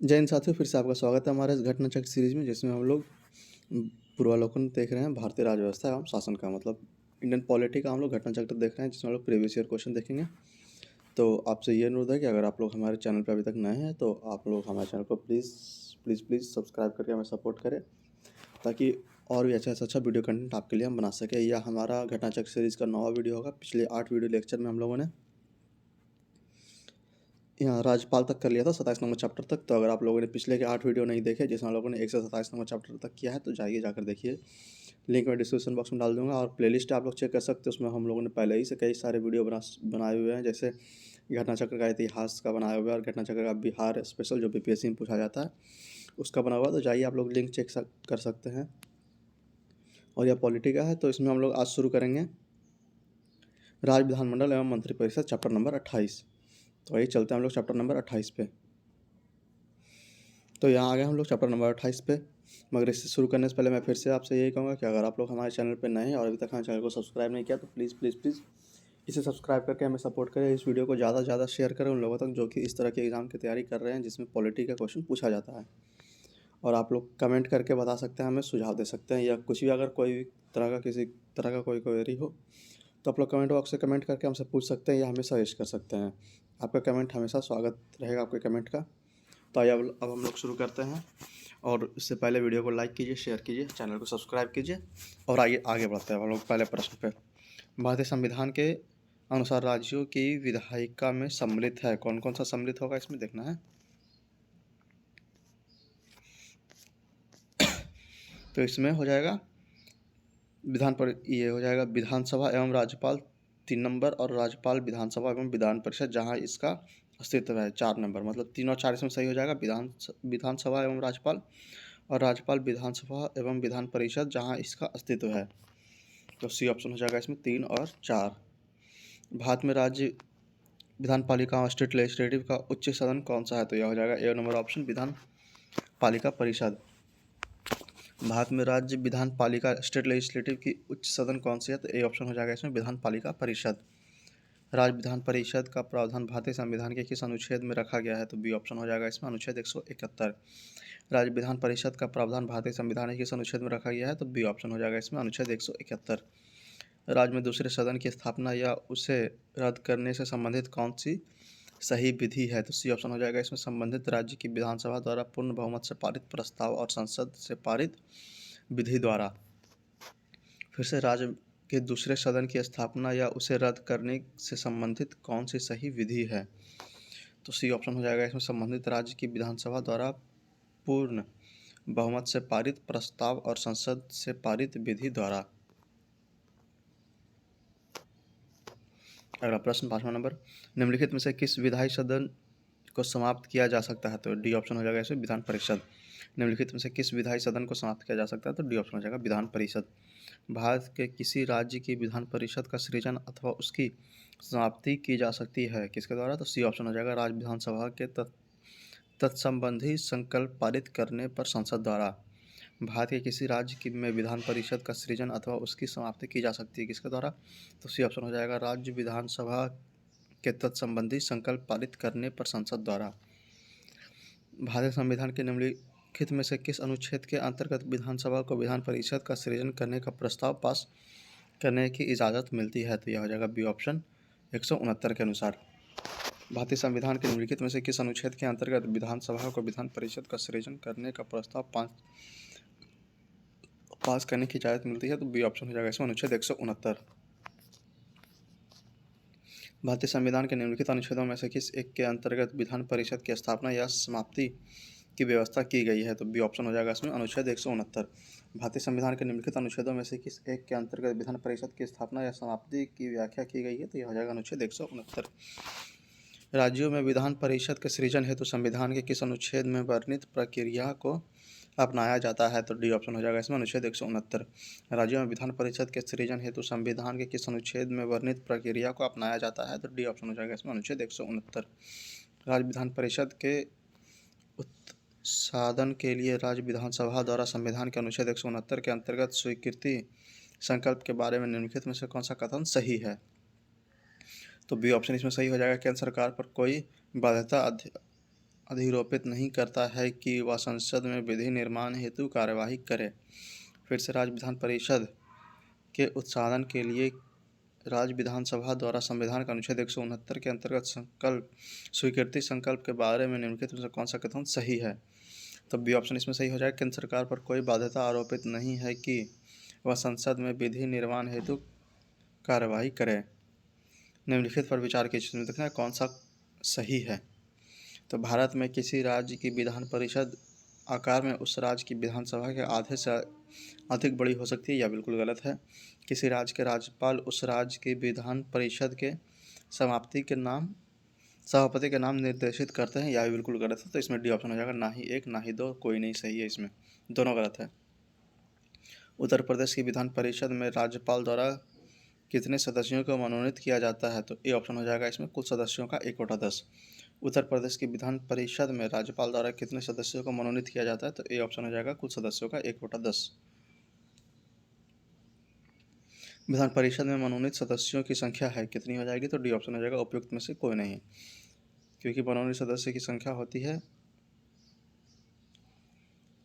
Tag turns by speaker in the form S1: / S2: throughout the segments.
S1: जय हिंद साथियों, फिर से आपका स्वागत है हमारे इस घटना चक्र सीरीज में, जिसमें हम लोग पूर्वावलोकन देख रहे हैं भारतीय राज व्यवस्था एवं शासन का, मतलब इंडियन पॉलिटी का हम लोग घटना चक्र देख रहे हैं, जिसमें हम लोग प्रीवियस ईयर क्वेश्चन देखेंगे। तो आपसे ये अनुरोध है कि अगर आप लोग हमारे चैनल पर अभी तक नए हैं तो आप लोग हमारे चैनल को प्लीज़ प्लीज़ प्लीज़ सब्सक्राइब करके हमें सपोर्ट करें, ताकि और भी अच्छा से अच्छा वीडियो कंटेंट आपके लिए हम बना सकें। यह हमारा घटना चक्र सीरीज़ का 9वां वीडियो होगा। पिछले 8 वीडियो लेक्चर में हम लोगों ने यहाँ राज्यपाल तक कर लिया था, 27 नंबर चैप्टर तक। तो अगर आप लोगों ने पिछले के 8 वीडियो नहीं देखे, जिसमें हम लोगों ने 1 से 27 नंबर चैप्टर तक किया है, तो जाइए जाकर देखिए। लिंक मैं डिस्क्रिप्शन बॉक्स में डाल दूंगा, और प्लेलिस्ट आप लोग चेक कर सकते हैं। उसमें हम लोगों ने पहले ही से कई सारे वीडियो बनाए हुए हैं, जैसे घटना चक्र का इतिहास का बनाया हुआ है, और घटना चक्र का बिहार स्पेशल जो बीपीएससी में पूछा जाता है उसका बना हुआ है। तो जाइए आप लोग लिंक चेक कर सकते हैं। और यह पॉलिटी का है, तो इसमें हम लोग आज शुरू करेंगे राज्य विधानमंडल एवं मंत्रिपरिषद चैप्टर नंबर 28। तो आइए चलते हैं हम लोग चैप्टर नंबर 28 पे। तो यहाँ आ गए हम लोग चैप्टर नंबर 28 पे। मगर इससे शुरू करने से पहले मैं फिर से आपसे यही कहूँगा कि अगर आप लोग हमारे चैनल पे नए हैं और अभी तक हमारे चैनल को सब्सक्राइब नहीं किया, तो प्लीज़ प्लीज़ प्लीज़ इसे सब्सक्राइब करके हमें सपोर्ट करें। इस वीडियो को ज़्यादा से ज़्यादा शेयर करें उन लोगों तक जो कि इस तरह के एग्ज़ाम की तैयारी कर रहे हैं, जिसमें पॉलिटी का क्वेश्चन पूछा जाता है। और आप लोग कमेंट करके बता सकते हैं, हमें सुझाव दे सकते हैं, या कुछ भी अगर कोई तरह का किसी तरह का कोई क्वेरी हो तो आप लोग कमेंट बॉक्स से कमेंट करके हमसे पूछ सकते हैं, या हमें सजेस्ट कर सकते हैं। आपका कमेंट हमेशा स्वागत रहेगा, आपके कमेंट का। तो आइए अब हम लोग शुरू करते हैं। और इससे पहले वीडियो को लाइक कीजिए, शेयर कीजिए, चैनल को सब्सक्राइब कीजिए, और आइए आगे बढ़ते हैं हम लोग पहले प्रश्न पे। भारतीय संविधान के अनुसार राज्यों की विधायिका में सम्मिलित है। कौन कौन सा सम्मिलित होगा इसमें देखना है। तो इसमें हो जाएगा ये हो जाएगा विधानसभा एवं राज्यपाल 3 नंबर, और राज्यपाल विधानसभा एवं विधान परिषद जहाँ इसका अस्तित्व है 4 नंबर। मतलब 3 और 4 इसमें सही हो जाएगा। विधानसभा एवं राज्यपाल, और राज्यपाल विधानसभा एवं विधान परिषद जहाँ इसका अस्तित्व है। तो सी ऑप्शन हो जाएगा इसमें 3 और 4। भारत में राज्य विधान पालिका और स्टेट लेजिस्लेटिव का उच्च सदन कौन सा है? तो यह हो जाएगा ए नंबर ऑप्शन, विधान पालिका परिषद। भारत में राज्य विधान पालिका स्टेट लेजिस्लेटिव की उच्च सदन कौन सी है? तो ए ऑप्शन हो जाएगा इसमें, विधान पालिका परिषद। राज्य विधान परिषद का प्रावधान भारतीय संविधान के किस अनुच्छेद में रखा गया है? तो बी ऑप्शन हो जाएगा इसमें, अनुच्छेद 171। राज्य विधान परिषद का प्रावधान भारतीय संविधान के किस अनुच्छेद में रखा गया है? तो बी ऑप्शन हो जाएगा इसमें, अनुच्छेद 171। राज्य में दूसरे सदन की स्थापना या उसे रद्द करने से संबंधित कौन सी सही विधि है? तो सी ऑप्शन हो जाएगा इसमें, संबंधित राज्य की विधानसभा द्वारा पूर्ण बहुमत से पारित प्रस्ताव और संसद से पारित विधि द्वारा। फिर से, राज्य के दूसरे सदन की स्थापना या उसे रद्द करने से संबंधित कौन सी सही विधि है? तो सी ऑप्शन हो जाएगा इसमें, संबंधित राज्य की विधानसभा द्वारा पूर्ण बहुमत से पारित प्रस्ताव और संसद से पारित विधि द्वारा। अगला प्रश्न 5वां नंबर, निम्नलिखित में से किस विधायी सदन को समाप्त किया जा सकता है? तो डी ऑप्शन हो जाएगा इसमें, विधान परिषद। निम्नलिखित में से किस विधायी सदन को समाप्त किया जा सकता है? तो डी ऑप्शन हो जाएगा, विधान परिषद। भारत के किसी राज्य की विधान परिषद का सृजन अथवा उसकी समाप्ति की जा सकती है किसके द्वारा? तो सी ऑप्शन हो जाएगा, राज्य विधानसभा के तत्संबंधी संकल्प पारित करने पर संसद द्वारा। भारत के किसी राज्य की में विधान परिषद का सृजन अथवा उसकी समाप्ति की जा सकती है किसके द्वारा? तो सी ऑप्शन हो जाएगा, राज्य विधानसभा के तत्संबंधी संकल्प पारित करने पर संसद द्वारा। भारतीय संविधान के निम्नलिखित में से किस अनुच्छेद के अंतर्गत विधानसभा को विधान परिषद का सृजन करने का प्रस्ताव पास करने की इजाज़त मिलती है? तो यह हो जाएगा बी ऑप्शन, 169 के अनुसार। भारतीय संविधान के निम्नलिखित में से किस अनुच्छेद के अंतर्गत विधानसभा को विधान परिषद का सृजन करने का प्रस्ताव पास करने की इजाज़त मिलती है? तो बी ऑप्शन हो जाएगा इसमें, अनुच्छेद 169। भारतीय संविधान के निम्नलिखित अनुच्छेदों में से किस एक के अंतर्गत विधान परिषद की स्थापना या समाप्ति की व्यवस्था की गई है? तो बी ऑप्शन हो जाएगा इसमें, अनुच्छेद 169। भारतीय संविधान के निम्नलिखित अनुच्छेदों में से किस एक के अंतर्गत विधान परिषद की स्थापना या समाप्ति की व्याख्या की गई है? तो यह हो जाएगा अनुच्छेद 169। राज्यों में विधान परिषद के सृजन हेतु संविधान के किस अनुच्छेद में वर्णित प्रक्रिया को अपनाया जाता है? तो डी ऑप्शन हो जाएगा इसमें, अनुच्छेद 169। राज्यों में विधान परिषद के सृजन हेतु संविधान के किस अनुच्छेद में वर्णित प्रक्रिया को अपनाया जाता है? तो डी ऑप्शन हो जाएगा इसमें, अनुच्छेद 169। राज्य विधान परिषद के उत्साधन के लिए राज्य विधानसभा द्वारा संविधान के अनुच्छेद 169 के अंतर्गत स्वीकृति संकल्प के बारे में निम्नलिखित में से कौन सा कथन सही है? तो बी ऑप्शन इसमें सही हो जाएगा, केंद्र सरकार पर कोई बाध्यता अधिरोपित नहीं करता है कि वह संसद में विधि निर्माण हेतु कार्यवाही करे। फिर से राज्य विधान परिषद के उत्साधन के लिए राज्य विधानसभा द्वारा संविधान का अनुच्छेद 169 के अंतर्गत संकल्प स्वीकृति संकल्प के बारे में निम्नलिखित में से कौन सा कथन सही है? तो बी ऑप्शन इसमें सही हो जाएगा। केंद्र सरकार पर कोई बाध्यता आरोपित नहीं है कि वह संसद में विधि निर्माण हेतु कार्यवाही करे। निम्नलिखित पर विचार कीजिए, देखना है कौन सा सही है। तो भारत में किसी राज्य की विधान परिषद आकार में उस राज्य की विधानसभा के आधे से अधिक बड़ी हो सकती है, यह बिल्कुल गलत है। किसी राज्य के राज्यपाल उस राज्य की विधान परिषद के सभापति के नाम निर्देशित करते हैं, यह भी बिल्कुल गलत है। तो इसमें डी ऑप्शन हो जाएगा, ना ही एक ना ही दो, कोई नहीं सही है, इसमें दोनों गलत है। उत्तर प्रदेश की विधान परिषद में राज्यपाल द्वारा कितने सदस्यों को मनोनीत किया जाता है? तो ए ऑप्शन हो जाएगा इसमें, कुल सदस्यों का 1/10। उत्तर प्रदेश की विधान परिषद में राज्यपाल द्वारा कितने सदस्यों को मनोनीत किया जाता है? तो ए ऑप्शन हो जाएगा, कुल सदस्यों का 1/10। विधान परिषद में मनोनीत सदस्यों की संख्या है कितनी हो जाएगी? तो डी ऑप्शन हो जाएगा, उपयुक्त में से कोई नहीं, क्योंकि मनोनीत सदस्य की संख्या होती है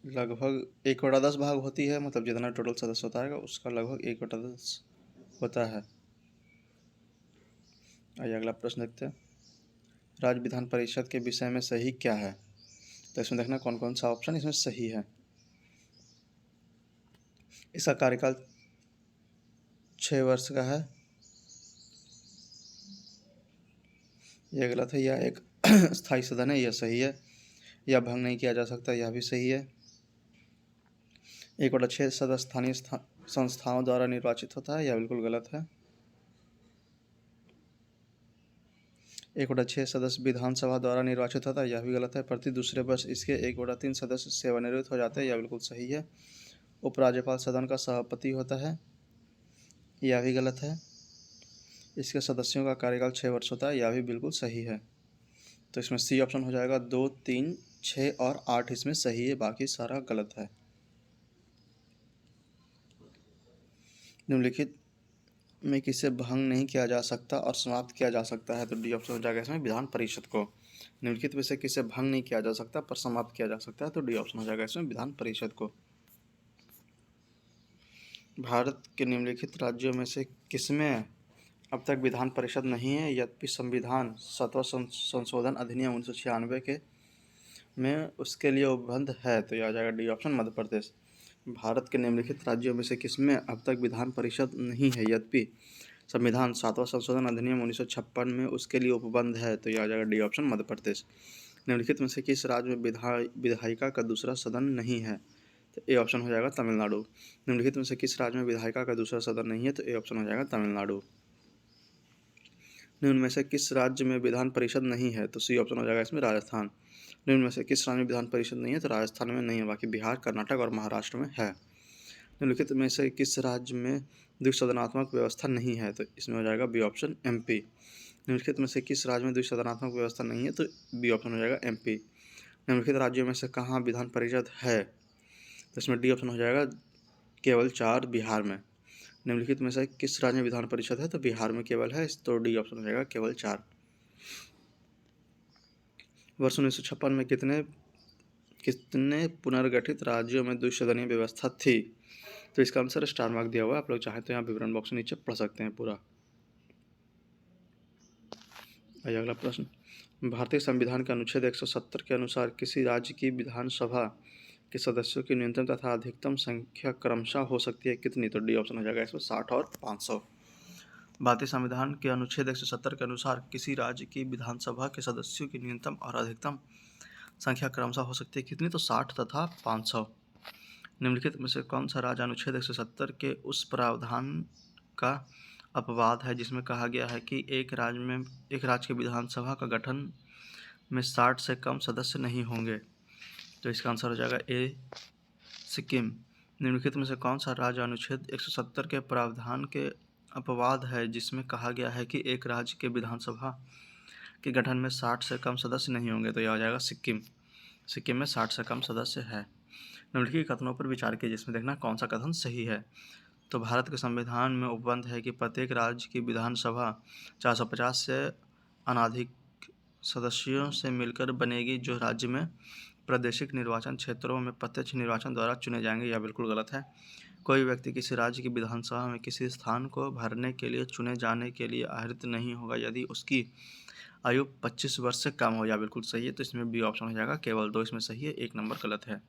S1: लगभग 1/10 भाग होती है, मतलब जितना टोटल सदस्य होता है उसका लगभग 1/10 होता है। आइए अगला प्रश्न देखते हैं। राज्य विधान परिषद के विषय में सही क्या है? तो इसमें देखना कौन कौन सा ऑप्शन इसमें सही है। इसका कार्यकाल 6 वर्ष का है, यह गलत है। यह एक स्थायी सदन है, यह सही है। यह भंग नहीं किया जा सकता, यह भी सही है। 1/6 सदस्य स्थानीय संस्थाओं द्वारा निर्वाचित होता है, यह बिल्कुल गलत है। 1/6 सदस्य विधानसभा द्वारा निर्वाचित होता है, यह भी गलत है। प्रति दूसरे वर्ष इसके 1/3 सदस्य सेवानिवृत्त हो जाते हैं, यह बिल्कुल सही है। उपराज्यपाल सदन का सभापति होता है, यह भी गलत है। इसके सदस्यों का कार्यकाल 6 वर्ष होता है, यह भी बिल्कुल सही है। तो इसमें सी ऑप्शन हो जाएगा। 2, 3, 6 और 8 इसमें सही है, बाकी सारा गलत है। निम्नलिखित में किसे भंग नहीं किया जा सकता और समाप्त किया जा सकता है? तो डी ऑप्शन हो जाएगा इसमें, विधान परिषद को। निम्नलिखित में से किसे भंग नहीं किया जा सकता पर समाप्त किया जा सकता है? तो डी ऑप्शन हो जाएगा इसमें, विधान परिषद को। भारत के निम्नलिखित राज्यों में से किसमें अब तक विधान परिषद नहीं है, यद्यपि संविधान 7वां संशोधन अधिनियम 1996 के में उसके लिए उपबंध है? तो यह आ जाएगा डी ऑप्शन, मध्य प्रदेश। भारत के निम्नलिखित राज्यों में से किसमें अब तक विधान परिषद नहीं है, यद्यपि संविधान 7वां संशोधन अधिनियम 1956 में उसके लिए उपबंध है? तो यह आ जाएगा डी ऑप्शन, मध्य प्रदेश। निम्नलिखित में से किस राज्य में विधायिका का दूसरा सदन नहीं है? तो ए ऑप्शन हो जाएगा, तमिलनाडु। निम्नलिखित में से किस राज्य में विधायिका का दूसरा सदन नहीं है? तो ए ऑप्शन हो जाएगा, तमिलनाडु। निम्न में से किस राज्य में विधान परिषद नहीं है? तो सी ऑप्शन हो जाएगा इसमें, राजस्थान। निम्न में से किस राज्य में विधान परिषद नहीं है? तो राजस्थान में नहीं है, बाकी बिहार, कर्नाटक और महाराष्ट्र में है। निम्नलिखित में से किस राज्य में द्विसदनात्मक व्यवस्था नहीं है? तो इसमें हो जाएगा बी ऑप्शन, एमपी। निम्नलिखित में से किस राज्य में द्विसदनात्मक व्यवस्था नहीं है? तो बी ऑप्शन हो जाएगा, एमपी। निम्नलिखित राज्यों में से कहाँ विधान परिषद है? तो इसमें डी ऑप्शन हो जाएगा, केवल 4, बिहार में। निम्नलिखित में से किस राज्य में विधान परिषद है? तो बिहार में केवल है, तो डी ऑप्शन हो जाएगा, केवल 4। वर्ष 1956 में कितने पुनर्गठित राज्यों में द्विसदनीय व्यवस्था थी? तो इसका आंसर स्टार मार्क दिया हुआ है, आप लोग चाहें तो यहाँ विवरण बॉक्स में नीचे पढ़ सकते हैं पूरा। आइए अगला प्रश्न। भारतीय संविधान के अनुच्छेद 170 के अनुसार किसी राज्य की विधानसभा के सदस्यों की न्यूनतम तथा अधिकतम संख्या क्रमशः हो सकती है कितनी? तो डी ऑप्शन हो जाएगा इसमें, 60 और 500। भारतीय संविधान के अनुच्छेद 170 के अनुसार किसी राज्य की विधानसभा के सदस्यों की न्यूनतम और अधिकतम संख्या क्रमशः हो सकती है कितनी? तो 60 तथा 500। निम्नलिखित में से कौन सा राज्य अनुच्छेद 170 के उस प्रावधान का अपवाद है जिसमें कहा गया है कि एक राज्य की विधानसभा का गठन में 60 से कम सदस्य नहीं होंगे? तो इसका आंसर हो जाएगा ए, सिक्किम। निम्नलिखित में से कौन सा राज्य अनुच्छेद 170 के प्रावधान के अपवाद है जिसमें कहा गया है कि एक राज्य के विधानसभा के गठन में 60 से कम सदस्य नहीं होंगे? तो यह हो जाएगा सिक्किम। सिक्किम में 60 से कम सदस्य है। निम्नलिखित कथनों पर विचार कीजिए, जिसमें देखना कौन सा कथन सही है। तो भारत के संविधान में उपबंध है कि प्रत्येक राज्य की विधानसभा 450 से अनाधिक सदस्यों से मिलकर बनेगी जो राज्य में प्रादेशिक निर्वाचन क्षेत्रों में प्रत्यक्ष निर्वाचन द्वारा चुने जाएंगे। यह बिल्कुल गलत है। कोई व्यक्ति किसी राज्य की विधानसभा में किसी स्थान को भरने के लिए चुने जाने के लिए आहरित नहीं होगा यदि उसकी आयु 25 वर्ष से कम हो। या बिल्कुल सही है, तो इसमें बी ऑप्शन हो जाएगा। केवल 2 इसमें सही है, 1 नंबर गलत है।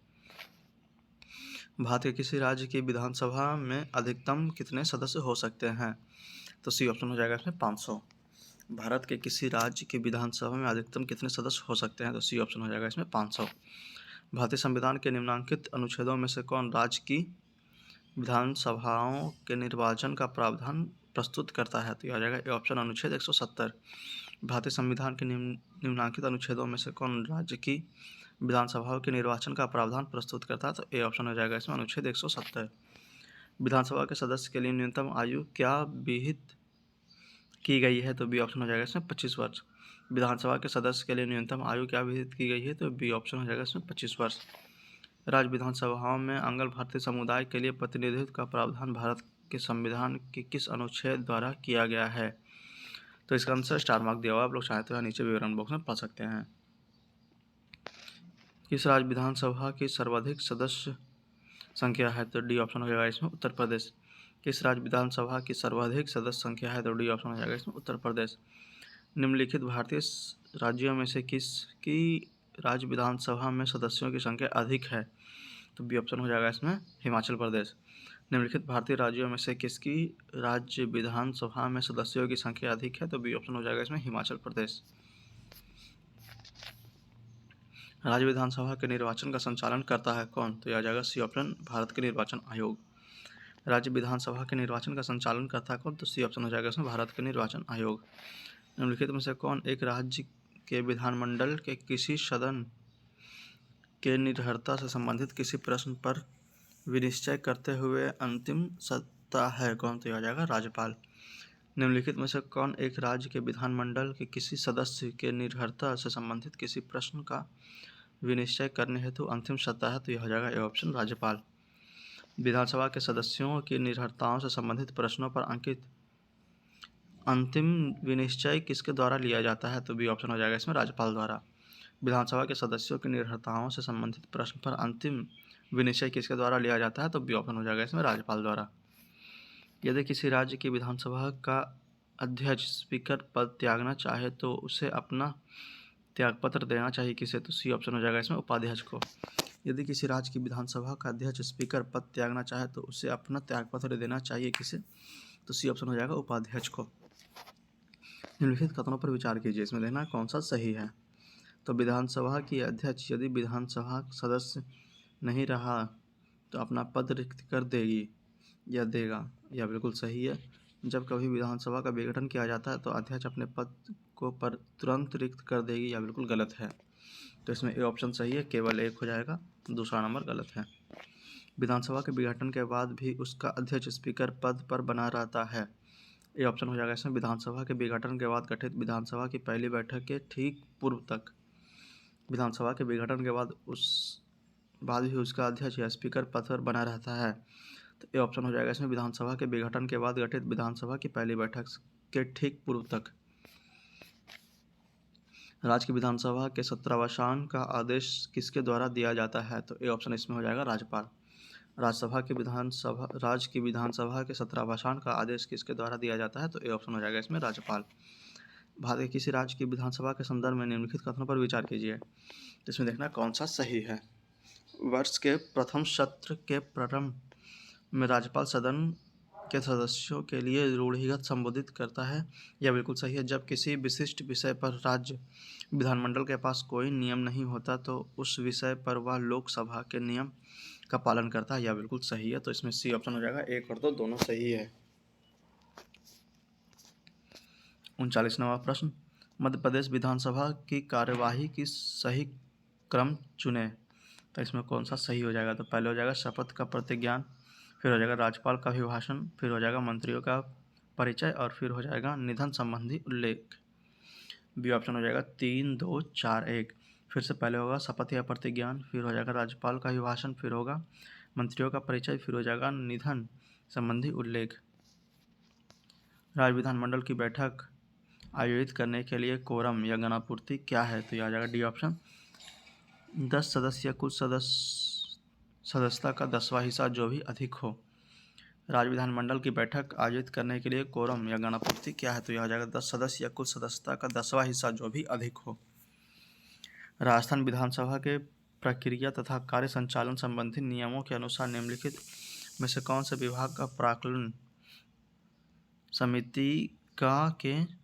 S1: भारत के किसी राज्य की विधानसभा में अधिकतम कितने सदस्य हो सकते हैं? तो सी ऑप्शन हो जाएगा इसमें 500। भारत के किसी राज्य की विधानसभा में अधिकतम कितने सदस्य हो सकते हैं? तो सी ऑप्शन हो जाएगा इसमें 500। भारतीय संविधान के निम्नलिखित अनुच्छेदों में से कौन राज्य की विधानसभाओं के निर्वाचन का प्रावधान प्रस्तुत करता है? तो यह हो जाएगा ए ऑप्शन अनुच्छेद 170। भारतीय संविधान के निम्नलिखित अनुच्छेदों में से कौन राज्य की विधानसभाओं के निर्वाचन का प्रावधान प्रस्तुत करता है? तो ए ऑप्शन हो जाएगा इसमें अनुच्छेद 170। विधानसभा के सदस्य के लिए न्यूनतम आयु क्या विहित की गई है? तो बी ऑप्शन हो जाएगा इसमें 25 वर्ष। विधानसभा के सदस्य के लिए न्यूनतम आयु क्या विहित की गई है? तो बी ऑप्शन हो जाएगा इसमें 25 वर्ष। राज्य विधानसभाओं में आंग्ल भारतीय समुदाय के लिए प्रतिनिधित्व का प्रावधान भारत के संविधान के किस अनुच्छेद द्वारा किया गया है? तो इसका आंसर स्टार मार्क दिया हुआ, आप लोग चाहते हो नीचे विवरण बॉक्स में पढ़ सकते हैं। किस राज्य विधानसभा की सर्वाधिक सदस्य संख्या है? तो डी ऑप्शन हो जाएगा इसमें उत्तर प्रदेश। किस राज्य विधानसभा की सर्वाधिक सदस्य संख्या है? तो डी ऑप्शन हो जाएगा इसमें उत्तर प्रदेश। निम्नलिखित भारतीय राज्यों में से किसकी राज्य विधानसभा में सदस्यों की संख्या अधिक है? तो बी ऑप्शन हो जाएगा इसमें हिमाचल प्रदेश। निम्नलिखित भारतीय राज्यों में से किसकी राज्य विधानसभा में सदस्यों की संख्या अधिक है? तो बी ऑप्शन हो जाएगा इसमें हिमाचल प्रदेश। राज्य विधानसभा के निर्वाचन का संचालन करता है कौन? तो यह आ जाएगा सी ऑप्शन भारत के निर्वाचन आयोग। राज्य विधानसभा के निर्वाचन का संचालन करता है कौन? तो सी ऑप्शन हो जाएगा इसमें भारत के निर्वाचन आयोग। निम्नलिखित में से कौन एक राज्य के विधानमंडल के किसी सदन के निर्भरता से संबंधित किसी प्रश्न पर विनिश्चय करते हुए अंतिम सत्ता है? कौन? तो यह आ जाएगा राज्यपाल। निम्नलिखित में से कौन एक राज्य के विधानमंडल के किसी सदस्य के निर्भरता से संबंधित किसी प्रश्न का विनिश्चय करने हेतु अंतिम सत्ता है? तो यह हो जाएगा ए ऑप्शन राज्यपाल। विधानसभा के सदस्यों की निर्भरताओं से संबंधित प्रश्नों पर अंकित अंतिम विनिश्चय किसके द्वारा लिया जाता है? तो बी ऑप्शन हो जाएगा इसमें राज्यपाल द्वारा। विधानसभा के सदस्यों की निर्भरताओं से संबंधित प्रश्न पर अंतिम विनिश्चय किसके द्वारा लिया जाता है? तो बी ऑप्शन हो जाएगा इसमें राज्यपाल द्वारा। यदि किसी राज्य की विधानसभा का अध्यक्ष स्पीकर पद त्यागना चाहे तो उसे अपना त्यागपत्र देना चाहिए किसे? तो सी ऑप्शन हो जाएगा इसमें उपाध्यक्ष को। यदि किसी राज्य की विधानसभा का अध्यक्ष स्पीकर पद त्यागना चाहे तो उसे अपना त्यागपत्र देना चाहिए किसे? तो सी ऑप्शन हो जाएगा उपाध्यक्ष को। निम्नलिखित कथनों पर विचार कीजिए, इसमें देखना कौन सा सही है। तो विधानसभा की अध्यक्ष यदि विधानसभा सदस्य नहीं रहा तो अपना पद रिक्त कर देगी या देगा, यह बिल्कुल सही है। जब कभी विधानसभा का विघटन किया जाता है तो अध्यक्ष अपने पद को पर तुरंत रिक्त कर देगी, यह बिल्कुल गलत है। तो इसमें ए ऑप्शन सही है, केवल 1 हो जाएगा, दूसरा नंबर गलत है। विधानसभा के विघटन के बाद भी उसका अध्यक्ष स्पीकर पद पर बना रहता है, ये ऑप्शन हो जाएगा इसमें विधानसभा के विघटन के बाद गठित विधानसभा की पहली बैठक के ठीक पूर्व तक। विधानसभा के विघटन के बाद भी उसका अध्यक्ष या स्पीकर पद पर बना रहता है, तो ये ऑप्शन हो जाएगा इसमें विधानसभा के विघटन के बाद गठित विधानसभा की पहली बैठक के ठीक पूर्व तक। राज्य की विधानसभा के सत्रावसान का आदेश किसके द्वारा दिया जाता है? तो ए ऑप्शन इसमें हो जाएगा राज्यपाल। राज्य की विधानसभा के सत्रावसान का आदेश किसके द्वारा दिया जाता है? तो ए ऑप्शन हो जाएगा इसमें राज्यपाल। भारत के किसी राज्य की विधानसभा के संदर्भ में निम्नलिखित कथनों पर विचार कीजिए, इसमें देखना कौन सा सही है। वर्ष के प्रथम सत्र के प्रारंभ में राज्यपाल सदन के सदस्यों के लिए रूढ़िगत संबोधित करता है, यह बिल्कुल सही है। जब किसी विशिष्ट विषय पर राज्य विधानमंडल के पास कोई नियम नहीं होता तो उस विषय पर वह लोकसभा के नियम का पालन करता है, यह बिल्कुल सही है। तो इसमें सी ऑप्शन हो जाएगा, 1 और 2 दोनों सही है। 39वां प्रश्न, मध्य प्रदेश विधानसभा की कार्यवाही की सही क्रम चुने। तो इसमें कौन सा सही हो जाएगा? तो पहले हो जाएगा शपथ का प्रतिज्ञान, फिर हो जाएगा राज्यपाल का अभिभाषण, फिर हो जाएगा मंत्रियों का परिचय और फिर हो जाएगा निधन संबंधी उल्लेख। बी ऑप्शन हो जाएगा 3, 2, 4, 1। फिर से पहले होगा शपथ या प्रतिज्ञान, फिर हो जाएगा राज्यपाल का अभिभाषण, फिर होगा मंत्रियों का परिचय, फिर हो जाएगा निधन संबंधी उल्लेख। राज्य विधानमंडल की बैठक आयोजित करने के लिए कोरम या गणापूर्ति क्या है? तो यह आ जाएगा डी ऑप्शन, 10 सदस्य या कुल सदस्यता का 10वां हिस्सा जो भी अधिक हो। राज्य विधानमंडल की बैठक आयोजित करने के लिए कोरम या गणापूर्ति क्या है? तो यह आ जाएगा 10 सदस्य या कुल सदस्यता का 10वां हिस्सा जो भी अधिक हो। राजस्थान विधानसभा के प्रक्रिया तथा कार्य संचालन संबंधी नियमों के अनुसार निम्नलिखित में से कौन से विभाग का प्राक्कलन समिति के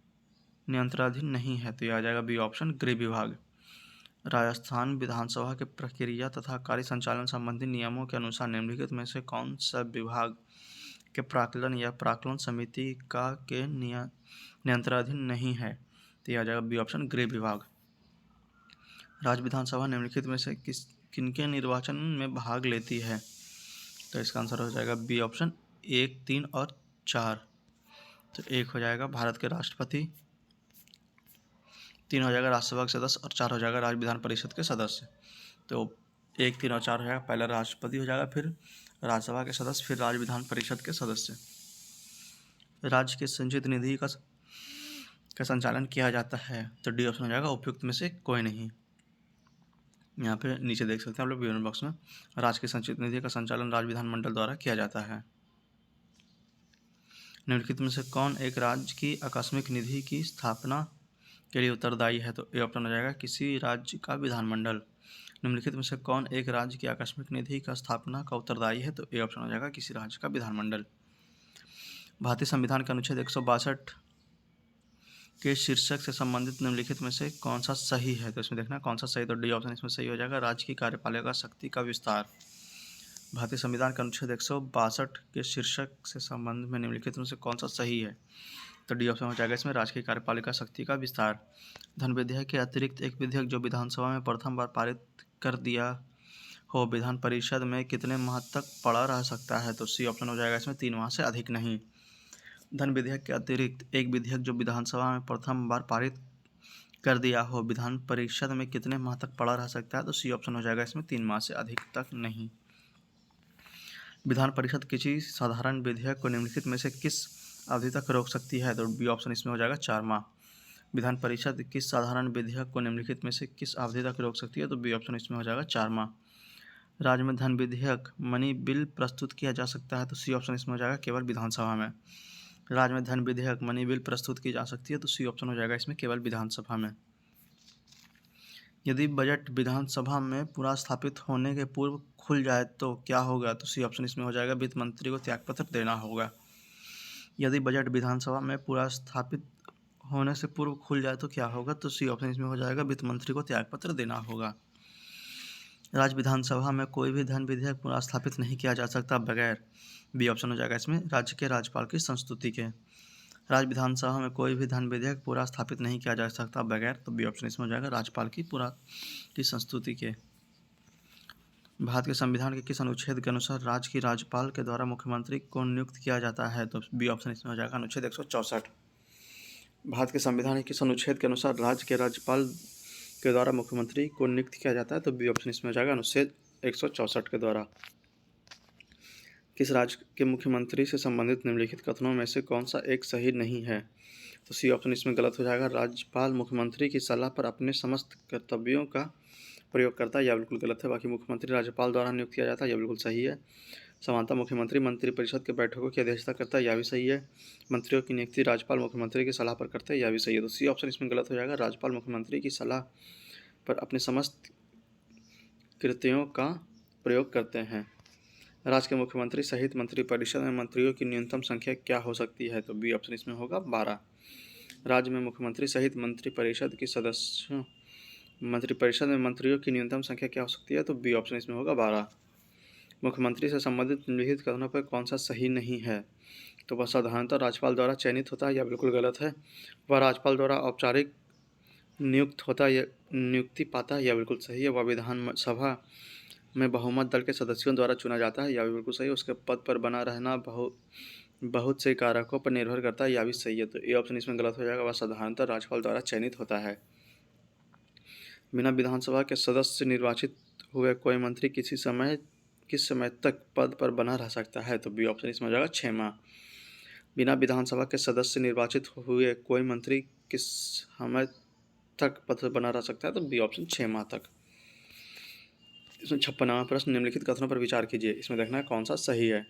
S1: नियंत्रणाधीन नहीं है? तो यह आ जाएगा बी ऑप्शन, गृह विभाग। राजस्थान विधानसभा के प्रक्रिया तथा कार्य संचालन संबंधी नियमों के अनुसार निम्नलिखित में से कौन सा विभाग के प्राक्कलन या प्राक्कलन समिति के नियंत्रणाधीन नहीं है? तो यह आ जाएगा बी ऑप्शन, गृह विभाग। राज्य विधानसभा निम्नलिखित में से किनके निर्वाचन में भाग लेती है? तो इसका आंसर हो जाएगा बी ऑप्शन, 1, 3 और 4। तो 1 हो जाएगा भारत के राष्ट्रपति, 3 हो जाएगा राज्यसभा के सदस्य और 4 हो जाएगा राज्य विधान परिषद के सदस्य। तो 1, 3 और 4 हो जाएगा, पहला राष्ट्रपति हो जाएगा, फिर राज्यसभा के सदस्य, फिर राज्य विधान परिषद के सदस्य। राज्य के संचित निधि का संचालन किया जाता है? तो डी ऑप्शन हो जाएगा, उपयुक्त में से कोई नहीं। यहाँ पे नीचे देख सकते हैं आप लोग विवरण बॉक्स में, राज्य की संचित निधि का संचालन राज्य विधानमंडल द्वारा किया जाता है। निम्नलिखित में से कौन एक राज्य की आकस्मिक निधि की स्थापना के लिए उत्तरदायी है? तो ए ऑप्शन हो जाएगा, किसी राज्य का विधानमंडल। निम्नलिखित में से कौन एक राज्य की आकस्मिक निधि का स्थापना का उत्तरदायी है? तो ए ऑप्शन हो जाएगा, किसी राज्य का विधानमंडल। भारतीय संविधान के अनुच्छेद 162 के शीर्षक से संबंधित निम्नलिखित में से कौन सा सही है? तो इसमें देखना कौन सा सही, तो डी ऑप्शन इसमें सही हो जाएगा, राज्य की कार्यपालिका शक्ति का विस्तार। भारतीय संविधान के अनुच्छेद 162 के शीर्षक से संबंध में निम्नलिखित में से कौन सा सही है? तो डी ऑप्शन हो जाएगा इसमें, राज्य की कार्यपालिका शक्ति का विस्तार। धन विधेयक के अतिरिक्त एक विधेयक जो विधानसभा में प्रथम बार पारित कर दिया हो विधान परिषद में कितने माह तक पड़ा रह सकता है? तो सी ऑप्शन हो जाएगा इसमें, 3 माह से अधिक नहीं। धन विधेयक के अतिरिक्त एक विधेयक जो विधानसभा में प्रथम बार पारित कर दिया हो विधान परिषद में कितने माह तक पड़ा रह सकता है? तो सी ऑप्शन हो जाएगा इसमें, 3 माह से अधिक तक नहीं। विधान परिषद किसी साधारण विधेयक को निम्नलिखित में से किस अवधि तक रोक सकती है? तो बी ऑप्शन इसमें हो जाएगा, 4 माह। विधान परिषद किस साधारण विधेयक को निम्नलिखित में से किस अवधि तक रोक सकती है? तो बी ऑप्शन इसमें हो जाएगा, 4 माह। राज्य में धन विधेयक मनी बिल प्रस्तुत किया जा सकता है? तो सी ऑप्शन इसमें हो जाएगा, केवल विधानसभा में। राज्य में धन विधेयक मनी बिल प्रस्तुत की जा सकती है? तो सी ऑप्शन हो जाएगा इसमें, केवल विधानसभा में। यदि बजट विधानसभा में पूरा स्थापित होने के पूर्व खुल जाए तो क्या होगा? तो सी ऑप्शन इसमें हो जाएगा, वित्त मंत्री को त्यागपत्र देना होगा। यदि बजट विधानसभा में पूरा स्थापित होने से पूर्व खुल जाए तो क्या होगा? तो सी ऑप्शन इसमें हो जाएगा, वित्त मंत्री को त्यागपत्र देना होगा। राज्य विधानसभा में कोई भी धन विधेयक पुनः स्थापित नहीं किया जा सकता बगैर, बी ऑप्शन हो जाएगा इसमें, राज्य के राज्यपाल की संस्तुति के। राज्य विधानसभा में कोई भी धन विधेयक पूरा स्थापित नहीं किया जा सकता बगैर, तो बी ऑप्शन इसमें हो जाएगा, राज्यपाल की संस्तुति के। भारत के संविधान के किस अनुच्छेद के अनुसार राज्य की राज्यपाल के द्वारा मुख्यमंत्री को नियुक्त किया जाता है? तो बी ऑप्शन इसमें हो जाएगा, अनुच्छेद 164। भारत के संविधान के किस अनुच्छेद के अनुसार राज्य के राज्यपाल के द्वारा मुख्यमंत्री को नियुक्त किया जाता है? तो बी ऑप्शन इसमें हो जाएगा, अनुच्छेद 164 के द्वारा। किस राज्य के मुख्यमंत्री से संबंधित निम्नलिखित कथनों में से कौन सा एक सही नहीं है? तो सी ऑप्शन इसमें गलत हो जाएगा, राज्यपाल मुख्यमंत्री की सलाह पर अपने समस्त कर्तव्यों का प्रयोग करता है, यह बिल्कुल गलत है। बाकी मुख्यमंत्री राज्यपाल द्वारा नियुक्त किया जाता है, यह बिल्कुल सही है। समानता मुख्यमंत्री मंत्रिपरिषद के बैठकों की अध्यक्षता करता है, यह भी सही है। मंत्रियों की नियुक्ति राज्यपाल मुख्यमंत्री की सलाह पर करते हैं, यह भी सही है। तो सी ऑप्शन इसमें गलत हो जाएगा, राज्यपाल मुख्यमंत्री की सलाह पर अपने समस्त कृत्यों का प्रयोग करते हैं। राज्य के मुख्यमंत्री सहित मंत्रिपरिषद में मंत्रियों की न्यूनतम संख्या क्या हो सकती है? तो बी ऑप्शन इसमें होगा, 12। राज्य में मुख्यमंत्री सहित मंत्रिपरिषद में मंत्रियों की न्यूनतम संख्या क्या हो सकती है? तो बी ऑप्शन इसमें होगा, 12। मुख्यमंत्री से संबंधित निम्नलिखित कथनों पर कौन सा सही नहीं है? तो वह साधारणतः राज्यपाल द्वारा चयनित होता है, यह बिल्कुल गलत है। वह राज्यपाल द्वारा औपचारिक नियुक्त होता है, नियुक्ति पाता है, यह बिल्कुल सही है। वह विधानसभा में बहुमत दल के सदस्यों द्वारा चुना जाता है, यह भी बिल्कुल सही है। उसके पद पर बना रहना बहुत से कारकों पर निर्भर करता है, यह भी सही है। तो ए ऑप्शन इसमें गलत हो जाएगा, वह साधारणतः राज्यपाल द्वारा चयनित होता है। बिना विधानसभा के सदस्य निर्वाचित हुए कोई मंत्री किस समय तक पद पर बना रह सकता है? तो बी ऑप्शन इसमें हो जाएगा, 6 माह। बिना विधानसभा के सदस्य निर्वाचित हुए कोई मंत्री किस समय तक पद पर बना रह सकता है? तो बी ऑप्शन 6 माह तक। इसमें 56वां प्रश्न, निम्नलिखित कथनों पर विचार कीजिए। इसमें देखना है कौन सा सही है।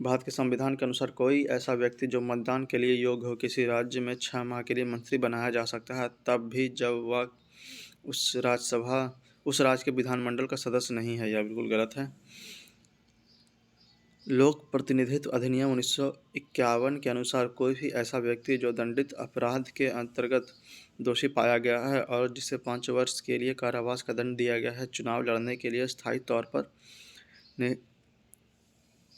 S1: भारत के संविधान के अनुसार कोई ऐसा व्यक्ति जो मतदान के लिए योग्य हो किसी राज्य में 6 माह के लिए मंत्री बनाया जा सकता है, तब भी जब वह उस राज्य के विधानमंडल का सदस्य नहीं है। यह बिल्कुल गलत है। लोक प्रतिनिधित्व अधिनियम 1951 के अनुसार कोई भी ऐसा व्यक्ति जो दंडित अपराध के अंतर्गत दोषी पाया गया है और जिसे 5 वर्ष के लिए कारावास का दंड दिया गया है, चुनाव लड़ने के लिए स्थायी तौर पर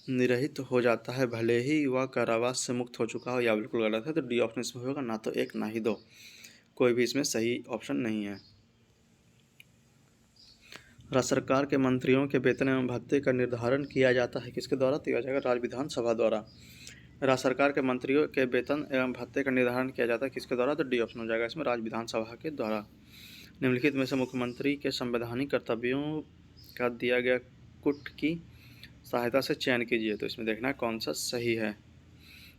S1: निरहित हो जाता है, भले ही वह कारावास से मुक्त हो चुका हो। यह बिल्कुल गलत है। तो डी ऑप्शन इसमें होगा, ना तो 1 ना ही 2, कोई भी इसमें सही ऑप्शन नहीं है। राज्य सरकार के मंत्रियों के वेतन एवं भत्ते का निर्धारण किया जाता है किसके द्वारा? तो किया जाएगा राज्य विधानसभा द्वारा। राज्य सरकार के मंत्रियों के वेतन एवं भत्ते का निर्धारण किया जाता है किसके द्वारा? तो डी ऑप्शन हो जाएगा इसमें, राज्य विधानसभा के द्वारा। निम्नलिखित में से मुख्यमंत्री के संवैधानिक कर्तव्यों का दिया गया कुट की सहायता से चयन कीजिए। तो इसमें देखना कौन सा सही है।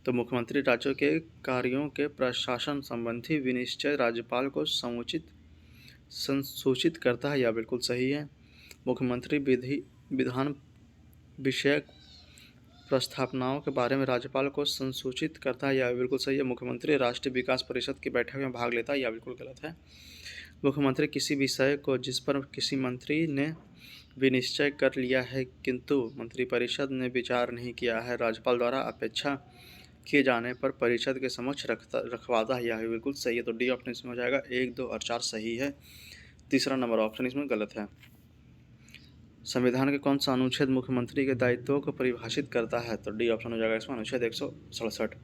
S1: तो मुख्यमंत्री राज्यों के कार्यों के प्रशासन संबंधी विनिश्चय राज्यपाल को संसूचित करता है। यह बिल्कुल सही है। मुख्यमंत्री विधान विषयक प्रस्तावनाओं के बारे में राज्यपाल को संसूचित करता है। यह बिल्कुल सही है। मुख्यमंत्री राष्ट्रीय विकास परिषद की बैठक में भाग लेता है। यह बिल्कुल गलत है। मुख्यमंत्री किसी विषय को जिस पर किसी मंत्री ने विनिश्चय कर लिया है किंतु मंत्रिपरिषद ने विचार नहीं किया है, राज्यपाल द्वारा अपेक्षा किए जाने पर परिषद के समक्ष रखवाता है। यह बिल्कुल सही है। तो डी ऑप्शन इसमें हो जाएगा। 1, 2 और 4 सही है। तीसरा नंबर ऑप्शन इसमें गलत है। संविधान के कौन सा अनुच्छेद मुख्यमंत्री के दायित्वों को परिभाषित करता है? तो डी ऑप्शन हो जाएगा इसमें, अनुच्छेद 167।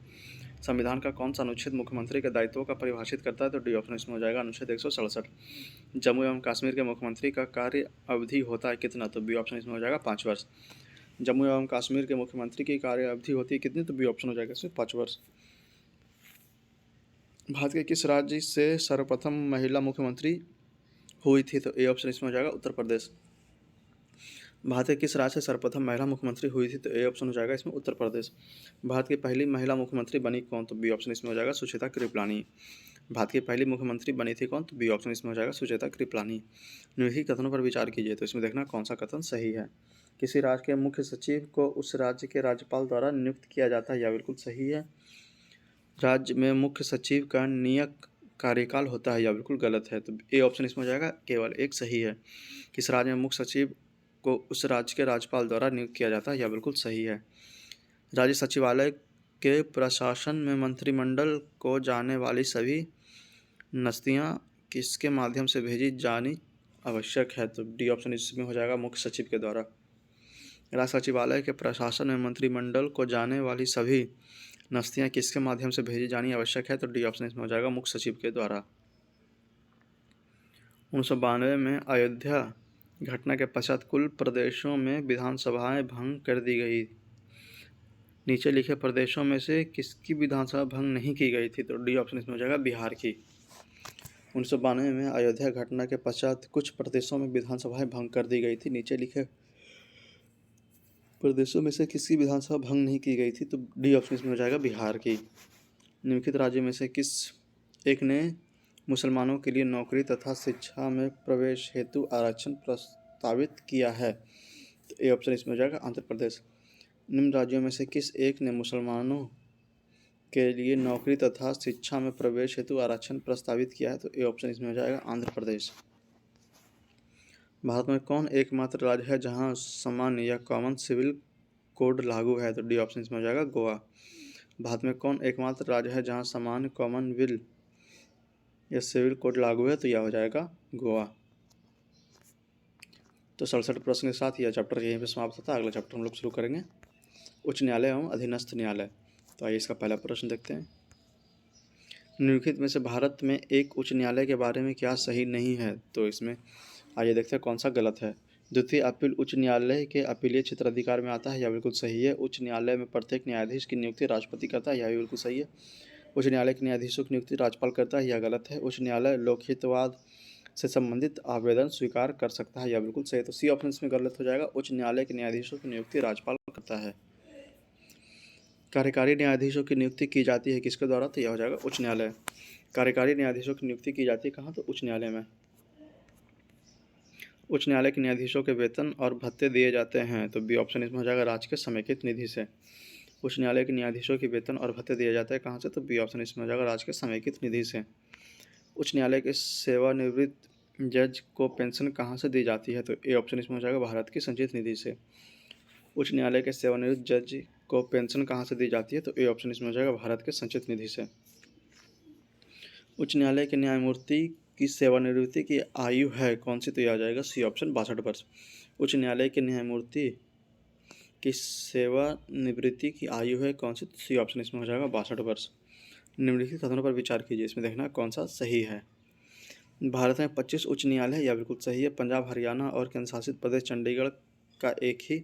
S1: संविधान का कौन सा अनुच्छेद मुख्यमंत्री के दायित्वों का परिभाषित करता है? तो डी ऑप्शन इसमें हो जाएगा, अनुच्छेद 167। जम्मू एवं कश्मीर के मुख्यमंत्री का कार्य अवधि होता है कितना? तो बी ऑप्शन इसमें हो जाएगा 5 वर्ष। जम्मू एवं कश्मीर के मुख्यमंत्री की कार्य अवधि होती है कितनी? तो बी ऑप्शन हो जाएगा इसमें 5 वर्ष। भारत के किस राज्य से सर्वप्रथम महिला मुख्यमंत्री हुई थी? तो ए ऑप्शन इसमें हो जाएगा, उत्तर प्रदेश। भारत के किस राज्य से सर्वप्रथम महिला मुख्यमंत्री हुई थी? तो ए ऑप्शन हो जाएगा इसमें, उत्तर प्रदेश। भारत की पहली महिला मुख्यमंत्री बनी कौन? तो बी ऑप्शन इसमें हो जाएगा, सुचेता कृपलानी। भारत की पहली मुख्यमंत्री बनी थी कौन? तो बी ऑप्शन इसमें हो जाएगा, सुचेता कृपलानी। निम्नलिखित कथनों पर विचार कीजिए। तो इसमें देखना कौन सा कथन सही है। किसी राज्य के मुख्य सचिव को उस राज्य के राज्यपाल द्वारा नियुक्त किया जाता है। यह बिल्कुल सही है। राज्य में मुख्य सचिव का नियत कार्यकाल होता है। यह बिल्कुल गलत है। तो ए ऑप्शन इसमें हो जाएगा, केवल 1 सही है। किस राज्य में मुख्य सचिव को उस राज्य के राज्यपाल द्वारा नियुक्त किया जाता है। यह बिल्कुल सही है। राज्य सचिवालय के प्रशासन में मंत्रिमंडल को जाने वाली सभी नस्तियाँ किसके माध्यम से भेजी जानी आवश्यक है? तो डी ऑप्शन इसमें हो जाएगा, मुख्य सचिव के द्वारा। राज्य सचिवालय के प्रशासन में मंत्रिमंडल को जाने वाली सभी नस्तियाँ किसके माध्यम से भेजी जानी आवश्यक है? तो डी ऑप्शन इसमें हो जाएगा, मुख्य सचिव के द्वारा। 1992 में अयोध्या घटना के पश्चात कुल प्रदेशों में विधानसभाएं भंग कर दी गई। नीचे लिखे प्रदेशों में से किसकी विधानसभा भंग नहीं की गई थी? तो डी ऑप्शन इसमें हो जाएगा, बिहार की। 1992 में अयोध्या घटना के पश्चात कुछ प्रदेशों में विधानसभाएं भंग कर दी गई थी। नीचे लिखे प्रदेशों में से किसकी विधानसभा भंग नहीं की गई थी? तो डी ऑप्शन इसमें हो जाएगा, बिहार की। निम्नलिखित राज्य में से किस एक ने मुसलमानों के लिए नौकरी तथा शिक्षा में प्रवेश हेतु आरक्षण प्रस्तावित किया है? तो ए ऑप्शन इसमें हो जाएगा, आंध्र प्रदेश। निम्न राज्यों में से किस एक ने मुसलमानों के लिए नौकरी तथा शिक्षा में प्रवेश हेतु आरक्षण प्रस्तावित किया है? तो ए ऑप्शन इसमें हो जाएगा, आंध्र प्रदेश। भारत में कौन एकमात्र राज्य है जहां सामान्य या कॉमन सिविल कोड लागू है? तो डी ऑप्शन इसमें हो जाएगा, गोवा। भारत में कौन एकमात्र राज्य है जहां सामान्य कॉमन विल या सिविल कोड लागू है? तो यह हो जाएगा, गोवा। तो 67 प्रश्न के साथ यह चैप्टर यहीं पे समाप्त होता है। अगला चैप्टर हम लोग शुरू करेंगे, उच्च न्यायालय एवं अधीनस्थ न्यायालय। तो आइए इसका पहला प्रश्न देखते हैं। निम्नलिखित में से भारत में एक उच्च न्यायालय के बारे में क्या सही नहीं है? तो इसमें आइए देखते हैं कौन सा गलत है। द्वितीय अपील उच्च न्यायालय के अपीलीय क्षेत्राधिकार में आता है। यह बिल्कुल सही है। उच्च न्यायालय में प्रत्येक न्यायाधीश की नियुक्ति राष्ट्रपति करता है। यह भी बिल्कुल सही है। उच्च न्यायालय के न्यायाधीशों की नियुक्ति राज्यपाल करता है। यह गलत है। उच्च न्यायालय लोकहितवाद से संबंधित आवेदन स्वीकार कर सकता है। यह बिल्कुल सही है। तो सी ऑप्शन इसमें गलत हो जाएगा। उच्च न्यायालय के न्यायाधीशों की नियुक्ति राज्यपाल करता है। कार्यकारी न्यायाधीशों की नियुक्ति की जाती है किसके द्वारा? तो यह हो जाएगा उच्च न्यायालय। कार्यकारी न्यायाधीशों की नियुक्ति की जाती है कहाँ? तो उच्च न्यायालय में। उच्च न्यायालय के न्यायाधीशों के वेतन और भत्ते दिए जाते हैं, तो बी ऑप्शन इसमें हो जाएगा राज्य के समेकित निधि से। उच्च न्यायालय के न्यायाधीशों के वेतन और भत्ते दिए जाते हैं कहाँ से? तो बी ऑप्शन इसमें हो जाएगा राज्य के समेकित निधि से। उच्च न्यायालय के सेवानिवृत्त जज को पेंशन कहाँ से दी जाती है? तो ए ऑप्शन इसमें हो जाएगा भारत की संचित निधि से। उच्च न्यायालय के सेवानिवृत्त जज को पेंशन कहाँ से दी जाती है? तो ए ऑप्शन इसमें हो जाएगा भारत के संचित निधि से। उच्च न्यायालय के न्यायमूर्ति की सेवानिवृत्ति की आयु है कौन सी? तो यह आ जाएगा सी ऑप्शन 62 वर्ष। उच्च न्यायालय के न्यायमूर्ति की सेवानिवृत्ति की आयु है कौन सी? सी ऑप्शन इसमें हो जाएगा 62 वर्ष। निम्नलिखित कथनों पर विचार कीजिए, इसमें देखना कौन सा सही है। भारत में 25 उच्च न्यायालय है, यह बिल्कुल सही है। पंजाब, हरियाणा और केंद्र शासित प्रदेश चंडीगढ़ का एक ही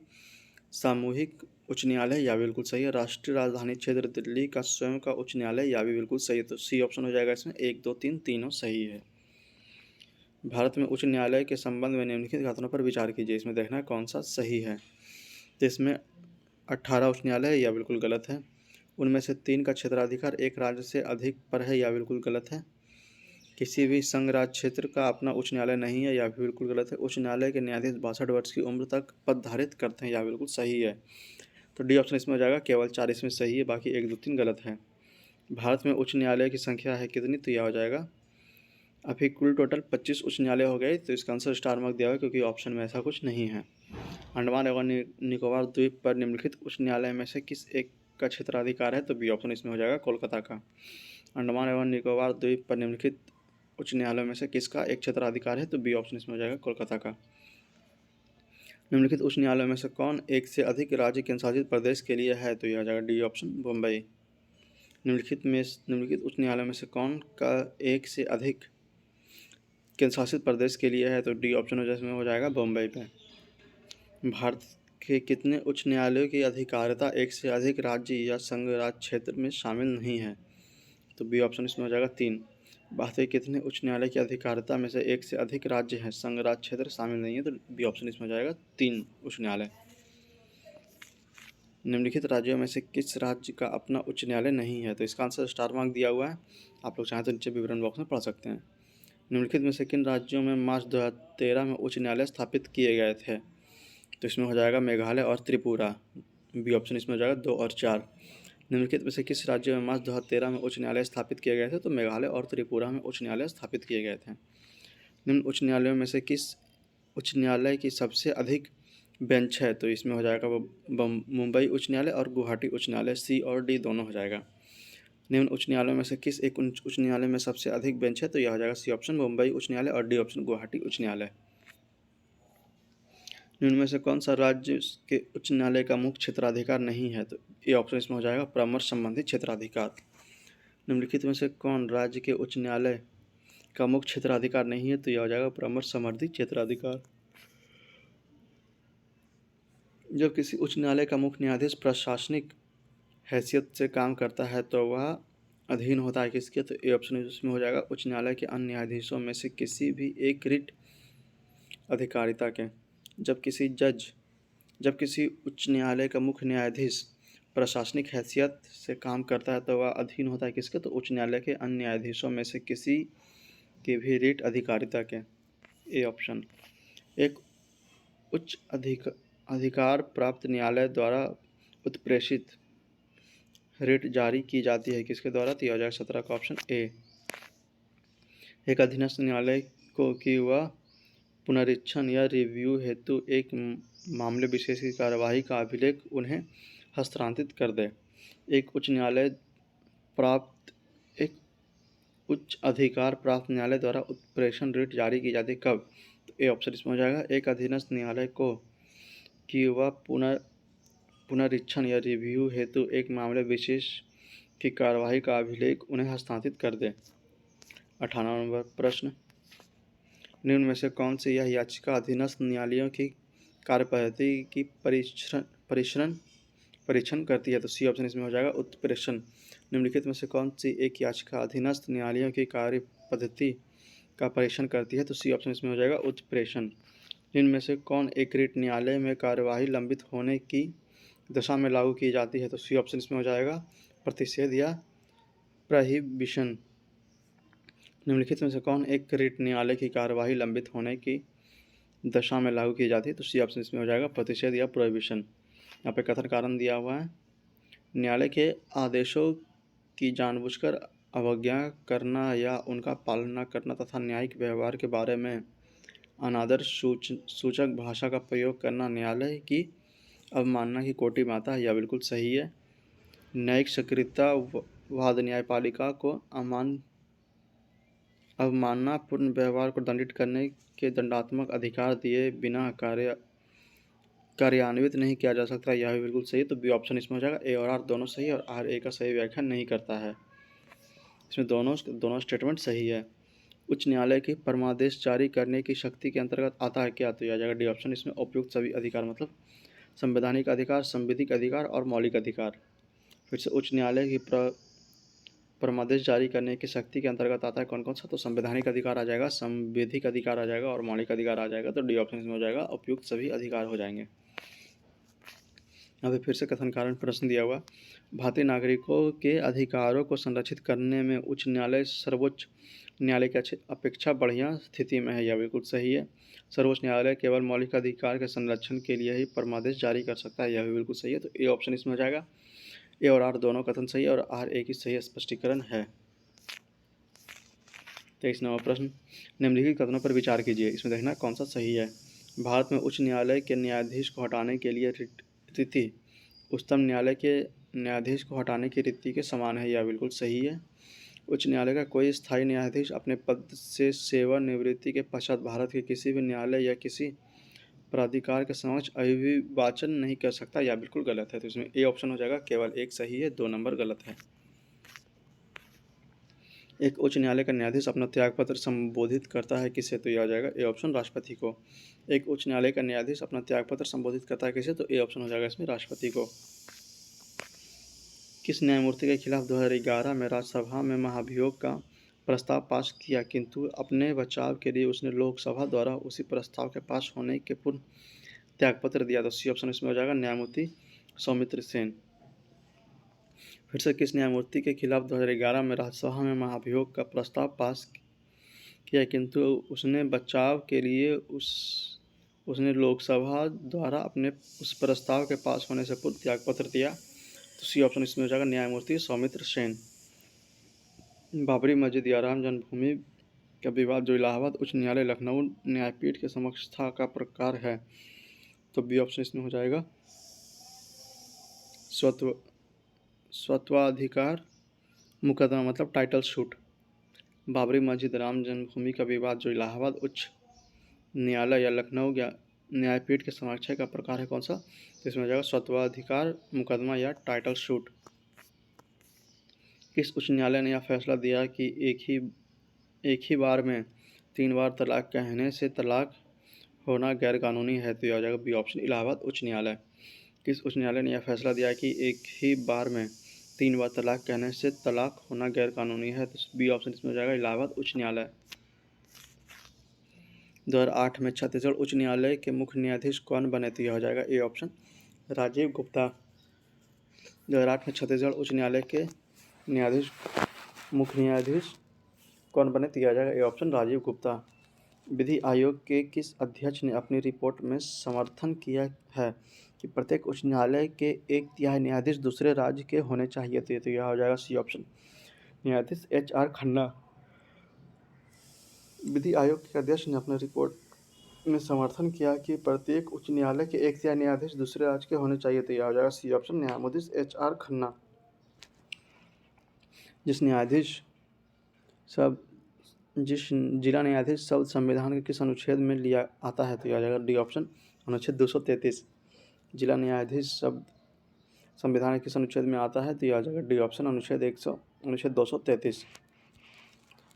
S1: सामूहिक उच्च न्यायालय, यह बिल्कुल सही है। राष्ट्रीय राजधानी क्षेत्र दिल्ली का स्वयं का उच्च न्यायालय, यह भी बिल्कुल सही है। तो सी ऑप्शन हो जाएगा इसमें 1, 2, 3 तीनों सही है। भारत में उच्च न्यायालय के संबंध में निम्नलिखित कथनों पर विचार कीजिए, इसमें देखना है कौन सा सही है। तो इसमें 18 उच्च न्यायालय है, यह बिल्कुल गलत है। उनमें से 3 का क्षेत्राधिकार एक राज्य से अधिक पर है, यह बिल्कुल गलत है। किसी भी संघ राज्य क्षेत्र का अपना उच्च न्यायालय नहीं है, यह भी बिल्कुल गलत है। उच्च न्यायालय के न्यायाधीश 62 वर्ष की उम्र तक पद धारित करते हैं, यह बिल्कुल सही है। तो डी ऑप्शन इसमें हो जाएगा, केवल 4 इसमें सही है, बाकी 1, 2, 3 गलत है। भारत में उच्च न्यायालय की संख्या है कितनी? तो यह हो जाएगा अभी कुल टोटल 25 उच्च न्यायालय हो गए, तो इसका आंसर स्टार मार्क दिया हुआ है क्योंकि ऑप्शन में ऐसा कुछ नहीं है। अंडमान एवं निकोबार द्वीप पर निम्नलिखित उच्च न्यायालय में से किस एक का क्षेत्राधिकार है? तो बी ऑप्शन इसमें हो जाएगा कोलकाता का। अंडमान एवं निकोबार द्वीप पर निम्नलिखित उच्च न्यायालयों में से किसका एक क्षेत्राधिकार है? तो बी ऑप्शन इसमें हो जाएगा कोलकाता का। निम्नलिखित उच्च न्यायालयों में से कौन एक से अधिक राज्य केंद्र शासित प्रदेश के लिए है? तो यह हो जाएगा डी ऑप्शन बम्बई। निम्नलिखित उच्च न्यायालयों में से कौन का एक से अधिक केंद्र शासित प्रदेश के लिए है? तो डी ऑप्शन हो जाएगा बम्बई पे। भारत के कितने उच्च न्यायालयों की अधिकारिता एक से अधिक राज्य या संघ राज्य क्षेत्र में शामिल नहीं है? तो बी ऑप्शन इसमें हो जाएगा 3। भारत के कितने उच्च न्यायालय की अधिकारिता में से एक से अधिक राज्य हैं, संघ राज्य क्षेत्र शामिल नहीं है? तो बी ऑप्शन इसमें हो जाएगा 3 उच्च न्यायालय। निम्नलिखित राज्यों में से किस राज्य का अपना उच्च न्यायालय नहीं है? तो इसका आंसर स्टार मार्क दिया हुआ है, आप लोग चाहें तो नीचे विवरण बॉक्स में पढ़ सकते हैं। निम्नलिखित में से किन राज्यों में मार्च 2013 में उच्च न्यायालय स्थापित किए गए थे? तो इसमें हो जाएगा मेघालय और त्रिपुरा। बी ऑप्शन इसमें हो जाएगा 2 और 4। निम्नलिखित में से किस राज्य में मार्च 2013 में उच्च न्यायालय स्थापित किए गए थे? तो मेघालय और त्रिपुरा में उच्च न्यायालय स्थापित किए गए थे। निम्न उच्च न्यायालयों में से किस उच्च न्यायालय की सबसे अधिक बेंच है? तो इसमें हो जाएगा मुंबई उच्च न्यायालय और गुवाहाटी उच्च न्यायालय, सी और डी दोनों हो जाएगा। निम्न उच्च न्यायालयों में से किस एक उच्च न्यायालय में सबसे अधिक बेंच है? तो यह हो जाएगा सी ऑप्शन मुंबई उच्च न्यायालय और डी ऑप्शन गुवाहाटी उच्च न्यायालय। निम्न में से कौन सा राज्य के उच्च न्यायालय का मुख्य क्षेत्राधिकार नहीं है? तो ये ऑप्शन इसमें हो जाएगा परामर्श संबंधी क्षेत्राधिकार। निम्नलिखित में से कौन राज्य के उच्च न्यायालय का मुख्य क्षेत्राधिकार नहीं है? तो यह हो जाएगा परामर्श संबंधी क्षेत्राधिकार। जब किसी उच्च न्यायालय का मुख्य न्यायाधीश प्रशासनिक हैसियत से काम करता है तो वह अधीन होता है किसके? तो ए ऑप्शन इसमें हो जाएगा उच्च न्यायालय के अन्य न्यायाधीशों में से किसी भी एक रिट अधिकारिता के। जब किसी उच्च न्यायालय का मुख्य न्यायाधीश प्रशासनिक हैसियत से काम करता है तो वह अधीन होता है किसके? तो उच्च न्यायालय के अन्य न्यायाधीशों में से किसी की भी रिट अधिकारिता के। A option. एक उच्च अधिकार प्राप्त न्यायालय द्वारा उत्प्रेषित रिट जारी की जाती है किसके द्वारा? तो 2017 का ऑप्शन ए। एक अधीनस्थ न्यायालय को कि वह पुनरीक्षण या रिव्यू हेतु एक मामले विशेष की कार्यवाही का अभिलेख उन्हें हस्तांतरित कर दे। एक उच्च अधिकार प्राप्त न्यायालय द्वारा उत्प्रेषण रिट जारी की जाती है कब? तो ए ऑप्शन इसमें हो जाएगा एक अधीनस्थ न्यायालय को कि वह पुनरीक्षण या रिव्यू हेतु एक मामले विशेष की कार्यवाही का अभिलेख उन्हें हस्तांतरित कर दे। 18 नंबर प्रश्न, निम्न में से कौन सी यह याचिका अधीनस्थ न्यायालयों की कार्यपद्धति की परीक्षण करती है? तो सी ऑप्शन इसमें हो जाएगा उत्प्रेषण। निम्नलिखित में से कौन सी एक याचिका अधीनस्थ न्यायालयों की कार्य पद्धति का परीक्षण करती है? तो सी ऑप्शन इसमें हो जाएगा उत्प्रेषण। इनमें से कौन एक रिट न्यायालय में कार्यवाही लंबित होने की दशा में लागू की जाती है, तो सी ऑप्शन इसमें हो जाएगा प्रतिषेध या प्रोहिबिशन। निम्नलिखित में से कौन एक रिट न्यायालय की कार्यवाही लंबित होने की दशा में लागू की जाती है, तो सी ऑप्शन इसमें हो जाएगा प्रतिषेध या प्रोहिबिशन। यहाँ पे कथन कारण दिया हुआ है, न्यायालय के आदेशों की जानबूझकर अवज्ञा करना या उनका पालन न करना तथा न्यायिक व्यवहार के बारे में अनादर सूचक भाषा का प्रयोग करना न्यायालय की अवमानना की कोटि में आता है। यह बिल्कुल सही है। न्यायिक सक्रियता वाद न्यायपालिका को अवमाननापूर्ण व्यवहार को दंडित करने के दंडात्मक अधिकार दिए बिना कार्यान्वित नहीं किया जा सकता। यह भी बिल्कुल सही है, तो बी ऑप्शन इसमें हो जाएगा। ए और आर दोनों सही है और आर ए का सही व्याख्या नहीं करता है। इसमें दोनों स्टेटमेंट सही है। उच्च न्यायालय की परमादेश जारी करने की शक्ति के अंतर्गत आता है क्या, तो यह जाएगा डी ऑप्शन। इसमें उपयुक्त सभी अधिकार मतलब संवैधानिक अधिकार, संविधिक अधिकार और मौलिक अधिकार। फिर से उच्च न्यायालय की परमादेश जारी करने की शक्ति के अंतर्गत आता है कौन कौन सा, तो संवैधानिक अधिकार आ जाएगा, संविधिक अधिकार आ जाएगा और मौलिक अधिकार आ जाएगा। तो डी ऑप्शन इसमें हो जाएगा, उपयुक्त सभी अधिकार हो जाएंगे। यहाँ पे फिर से कथन कारण प्रश्न दिया हुआ, भारतीय नागरिकों के अधिकारों को संरक्षित करने में उच्च न्यायालय सर्वोच्च न्यायालय की अपेक्षा बढ़िया स्थिति में है। यह बिल्कुल सही है। सर्वोच्च न्यायालय केवल मौलिक अधिकार के संरक्षण के लिए ही परमादेश जारी कर सकता है। यह भी बिल्कुल सही है, तो ए ऑप्शन इसमें हो जाएगा। ए और आर दोनों कथन सही है और आर ए की सही स्पष्टीकरण है। 23वां प्रश्न, निम्नलिखित कथनों पर विचार कीजिए, इसमें देखना कौन सा सही है। भारत में उच्च न्यायालय के न्यायाधीश को हटाने के लिए रीति उच्चतम न्यायालय के न्यायाधीश को हटाने की रीति के समान है। यह बिल्कुल सही है। उच्च न्यायालय का कोई स्थायी न्यायाधीश अपने पद से सेवानिवृत्ति के पश्चात भारत के किसी भी न्यायालय या किसी प्राधिकार के समक्ष अभिवाचन नहीं कर सकता। यह बिल्कुल गलत है, तो इसमें ए ऑप्शन हो जाएगा। केवल एक सही है, 2 नंबर गलत है। एक उच्च न्यायालय का न्यायाधीश अपना त्यागपत्र संबोधित करता है किसे, तो यह आ जाएगा ए ऑप्शन, राष्ट्रपति को। एक उच्च न्यायालय का न्यायाधीश अपना त्यागपत्र संबोधित करता है किसे, तो ए ऑप्शन हो जाएगा इसमें, राष्ट्रपति को। किस न्यायमूर्ति के खिलाफ 2011 में राज्यसभा में महाभियोग का प्रस्ताव पास किया, किंतु अपने बचाव के लिए उसने लोकसभा द्वारा उसी प्रस्ताव के पास होने के पूर्व त्यागपत्र दिया, तो सी ऑप्शन इसमें हो जाएगा, न्यायमूर्ति सौमित्र सेन। फिर से किस न्यायमूर्ति के खिलाफ 2011 में राज्यसभा में महाभियोग का प्रस्ताव पास किया, किंतु उसने बचाव के लिए उसने लोकसभा द्वारा अपने उस प्रस्ताव के पास होने से पूर्व त्यागपत्र दिया, तो सी ऑप्शन इसमें हो जाएगा, न्यायमूर्ति सौमित्र सेन। बाबरी मस्जिद या राम जन्मभूमि का विवाद जो इलाहाबाद उच्च न्यायालय लखनऊ न्यायपीठ के समक्ष था का प्रकार है, तो बी ऑप्शन इसमें हो जाएगा, स्वत्वाधिकार मुकदमा मतलब टाइटल शूट। बाबरी मस्जिद राम जन्मभूमि का विवाद जो इलाहाबाद उच्च न्यायालय या लखनऊ न्यायपीठ के समक्ष का प्रकार है कौन सा, तो इसमें हो जाएगा स्वत्वाधिकार मुकदमा या टाइटल शूट। किस उच्च न्यायालय ने यह फैसला दिया कि एक ही बार में 3 बार तलाक कहने से तलाक होना गैरकानूनी है, तो यह हो जाएगा बी ऑप्शन, इलाहाबाद उच्च न्यायालय। किस उच्च न्यायालय ने यह फैसला दिया कि एक ही बार में 3 बार तलाक कहने से तलाक होना गैरकानूनी है, तो बी ऑप्शन इसमें हो जाएगा, इलाहाबाद उच्च न्यायालय। 2008 में छत्तीसगढ़ उच्च न्यायालय के मुख्य न्यायाधीश कौन बने, तो यह हो जाएगा ए ऑप्शन, राजीव गुप्ता। 2008 में छत्तीसगढ़ उच्च न्यायालय के मुख्य न्यायाधीश कौन बने, तो यह हो जाएगा ए ऑप्शन, राजीव गुप्ता। विधि आयोग के किस अध्यक्ष ने अपनी रिपोर्ट में समर्थन किया है कि प्रत्येक उच्च न्यायालय के 1/3 न्यायाधीश दूसरे राज्य के होने चाहिए, तो यह हो जाएगा सी ऑप्शन, न्यायाधीश HR खन्ना। विधि आयोग के अध्यक्ष ने अपने रिपोर्ट में समर्थन किया कि प्रत्येक उच्च न्यायालय के 1/3 न्यायाधीश दूसरे राज्य के होने चाहिए, तो यह हो जाएगा सी ऑप्शन, न्यायाधीश HR खन्ना। जिस जिला न्यायाधीश शब्द संविधान के किस अनुच्छेद में लिया आता है, तो यह आ जाएगा डी ऑप्शन, अनुच्छेद 233। जिला न्यायाधीश शब्द संविधान के किस अनुच्छेद में आता है, तो यह आ जाएगा डी ऑप्शन, अनुच्छेद 233।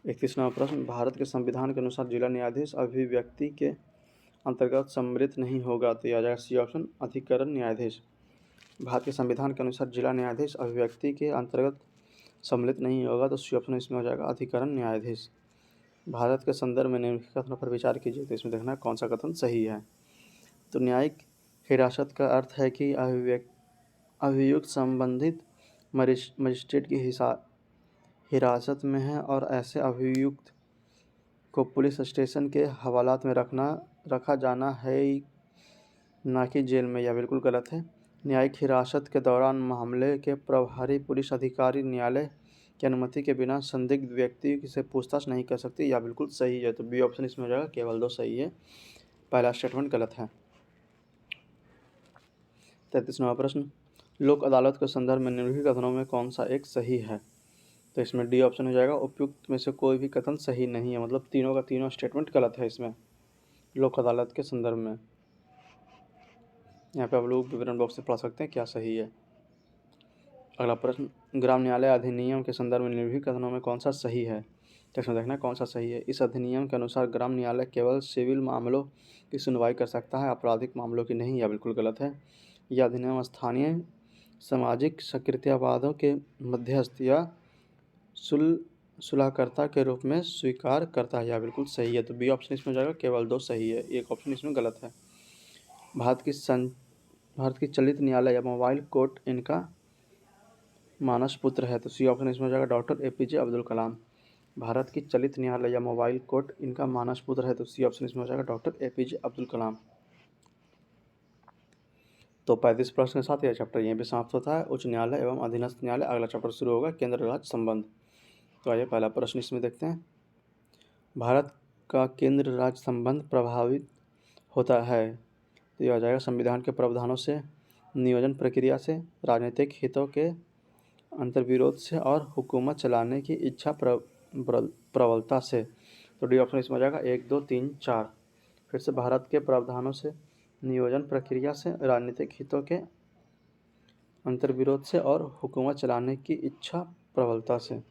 S1: 31वां प्रश्न, भारत के संविधान के अनुसार जिला न्यायाधीश अभिव्यक्ति के अंतर्गत सम्मिलित नहीं होगा, तो यह आ जाएगा सी ऑप्शन, अधिकरण न्यायाधीश। भारत के संविधान के अनुसार जिला न्यायाधीश अभिव्यक्ति के अंतर्गत सम्मिलित नहीं होगा, तो सी ऑप्शन इसमें हो जाएगा, अधिकरण न्यायाधीश। भारत के संदर्भ में निम्नलिखित कथनों पर विचार कीजिए, तो इसमें देखना कौन सा कथन सही है। तो न्यायिक हिरासत का अर्थ है कि अभियुक्त संबंधित मजिस्ट्रेट की हिरासत में है और ऐसे अभियुक्त को पुलिस स्टेशन के हवालात में रखा जाना है, ना कि जेल में, यह बिल्कुल गलत है। न्यायिक हिरासत के दौरान मामले के प्रभारी पुलिस अधिकारी न्यायालय की अनुमति के बिना संदिग्ध व्यक्ति से पूछताछ नहीं कर सकते, यह बिल्कुल सही है। तो बी ऑप्शन इसमें हो जाएगा, केवल 2 सही है, पहला स्टेटमेंट गलत है। 33वां प्रश्न, लोक अदालत के संदर्भ में निम्नलिखित कथनों में कौन सा एक सही है? तो इसमें डी ऑप्शन हो जाएगा, उपयुक्त में से कोई भी कथन सही नहीं है, मतलब तीनों का तीनों स्टेटमेंट गलत है इसमें लोक अदालत के संदर्भ में। यहाँ पे आप लोग विवरण बॉक्स से पढ़ सकते हैं क्या सही है। अगला प्रश्न, ग्राम न्यायालय अधिनियम के संदर्भ में निम्नलिखित कथनों में कौन सा सही है? तो इसमें देखना कौन सा सही है। इस अधिनियम के अनुसार ग्राम न्यायालय केवल सिविल मामलों की सुनवाई कर सकता है, आपराधिक मामलों की नहीं, यह बिल्कुल गलत है। यह अधिनियम स्थानीय सामाजिक सक्रियतावादों के मध्यस्थ या सुलहकर्ता के रूप में स्वीकार करता है, यह बिल्कुल सही है। तो बी ऑप्शन इसमें हो जाएगा, केवल 2 सही है, एक ऑप्शन इसमें गलत है। भारत की चलित न्यायालय या मोबाइल कोर्ट इनका मानस पुत्र है, तो सी ऑप्शन इसमें हो जाएगा, डॉक्टर एपीजे अब्दुल कलाम। भारत की चलित न्यायालय या मोबाइल कोर्ट इनका मानस पुत्र है, तो सी ऑप्शन इसमें हो जाएगा, डॉक्टर एपीजे अब्दुल कलाम। तो 35 प्रश्न के साथ यह चैप्टर यहीं पे समाप्त होता है। उच्च न्यायालय एवं अधीनस्थ न्यायालय, अगला चैप्टर शुरू होगा, केंद्र राज्य संबंध। तो आइए पहला प्रश्न इसमें देखते हैं। भारत का केंद्र राज्य संबंध प्रभावित होता है, तो यह हो जाएगा संविधान के प्रावधानों से, नियोजन प्रक्रिया से, राजनीतिक हितों के अंतर्विरोध से और हुकूमत चलाने की इच्छा प्रबलता से। तो डी ऑप्शन इसमें हो जाएगा, 1, 2, 3, 4। फिर से, भारत के प्रावधानों से, नियोजन प्रक्रिया से, राजनीतिक हितों के अंतर्विरोध से और हुकूमत चलाने की इच्छा प्रबलता से।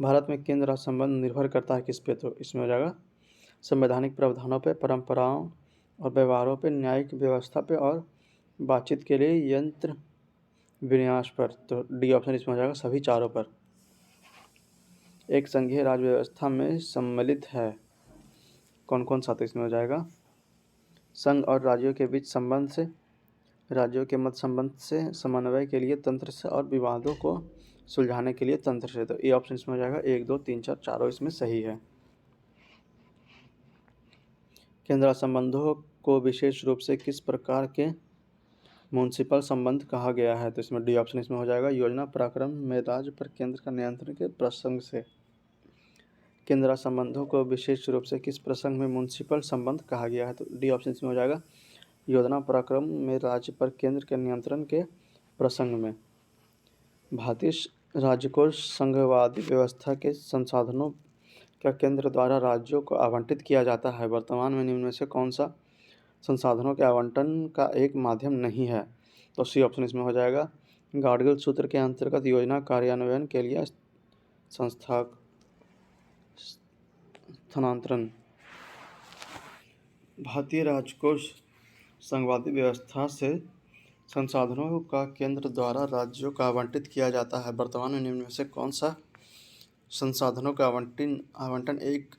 S1: भारत में केंद्र राज्य संबंध निर्भर करता है किस पे? तो इसमें हो जाएगा संवैधानिक प्रावधानों पे, परंपराओं और व्यवहारों पे, न्यायिक व्यवस्था पे और बातचीत के लिए यंत्र विन्यास पर। तो डी ऑप्शन इसमें हो जाएगा, सभी चारों पर। एक संघीय राज्य व्यवस्था में सम्मिलित है, कौन कौन सा? तो इसमें हो जाएगा संघ और राज्यों के बीच संबंध से, राज्यों के मध्य संबंध से, समन्वय के लिए तंत्र से और विवादों को सुलझाने के लिए तंत्र से। तो ए ऑप्शन इसमें हो जाएगा, 1, 2, 3, 4 चारों इसमें सही है। केंद्र संबंधों को विशेष रूप से किस प्रकार के म्युनिसिपल संबंध कहा गया है? तो इसमें डी ऑप्शन इसमें हो जाएगा, योजना पराक्रम में राज्य पर केंद्र का नियंत्रण के प्रसंग से। केंद्र संबंधों को विशेष रूप से किस प्रसंग में म्युनिसिपल संबंध कहा गया है? तो डी ऑप्शन इसमें हो जाएगा, योजना पराक्रम में राज्य पर केंद्र के नियंत्रण के प्रसंग में। भारतीय राजकोष संघवादी व्यवस्था के संसाधनों का केंद्र द्वारा राज्यों को आवंटित किया जाता है, वर्तमान में निम्न में से कौन सा संसाधनों के आवंटन का एक माध्यम नहीं है? तो सी ऑप्शन इसमें हो जाएगा, गाडगिल सूत्र के अंतर्गत योजना कार्यान्वयन के लिए संस्था स्थानांतरण। भारतीय राजकोष संघवादी व्यवस्था से संसाधनों का केंद्र द्वारा राज्यों को आवंटित किया जाता है, वर्तमान में निम्न में से कौन सा संसाधनों का आवंटन एक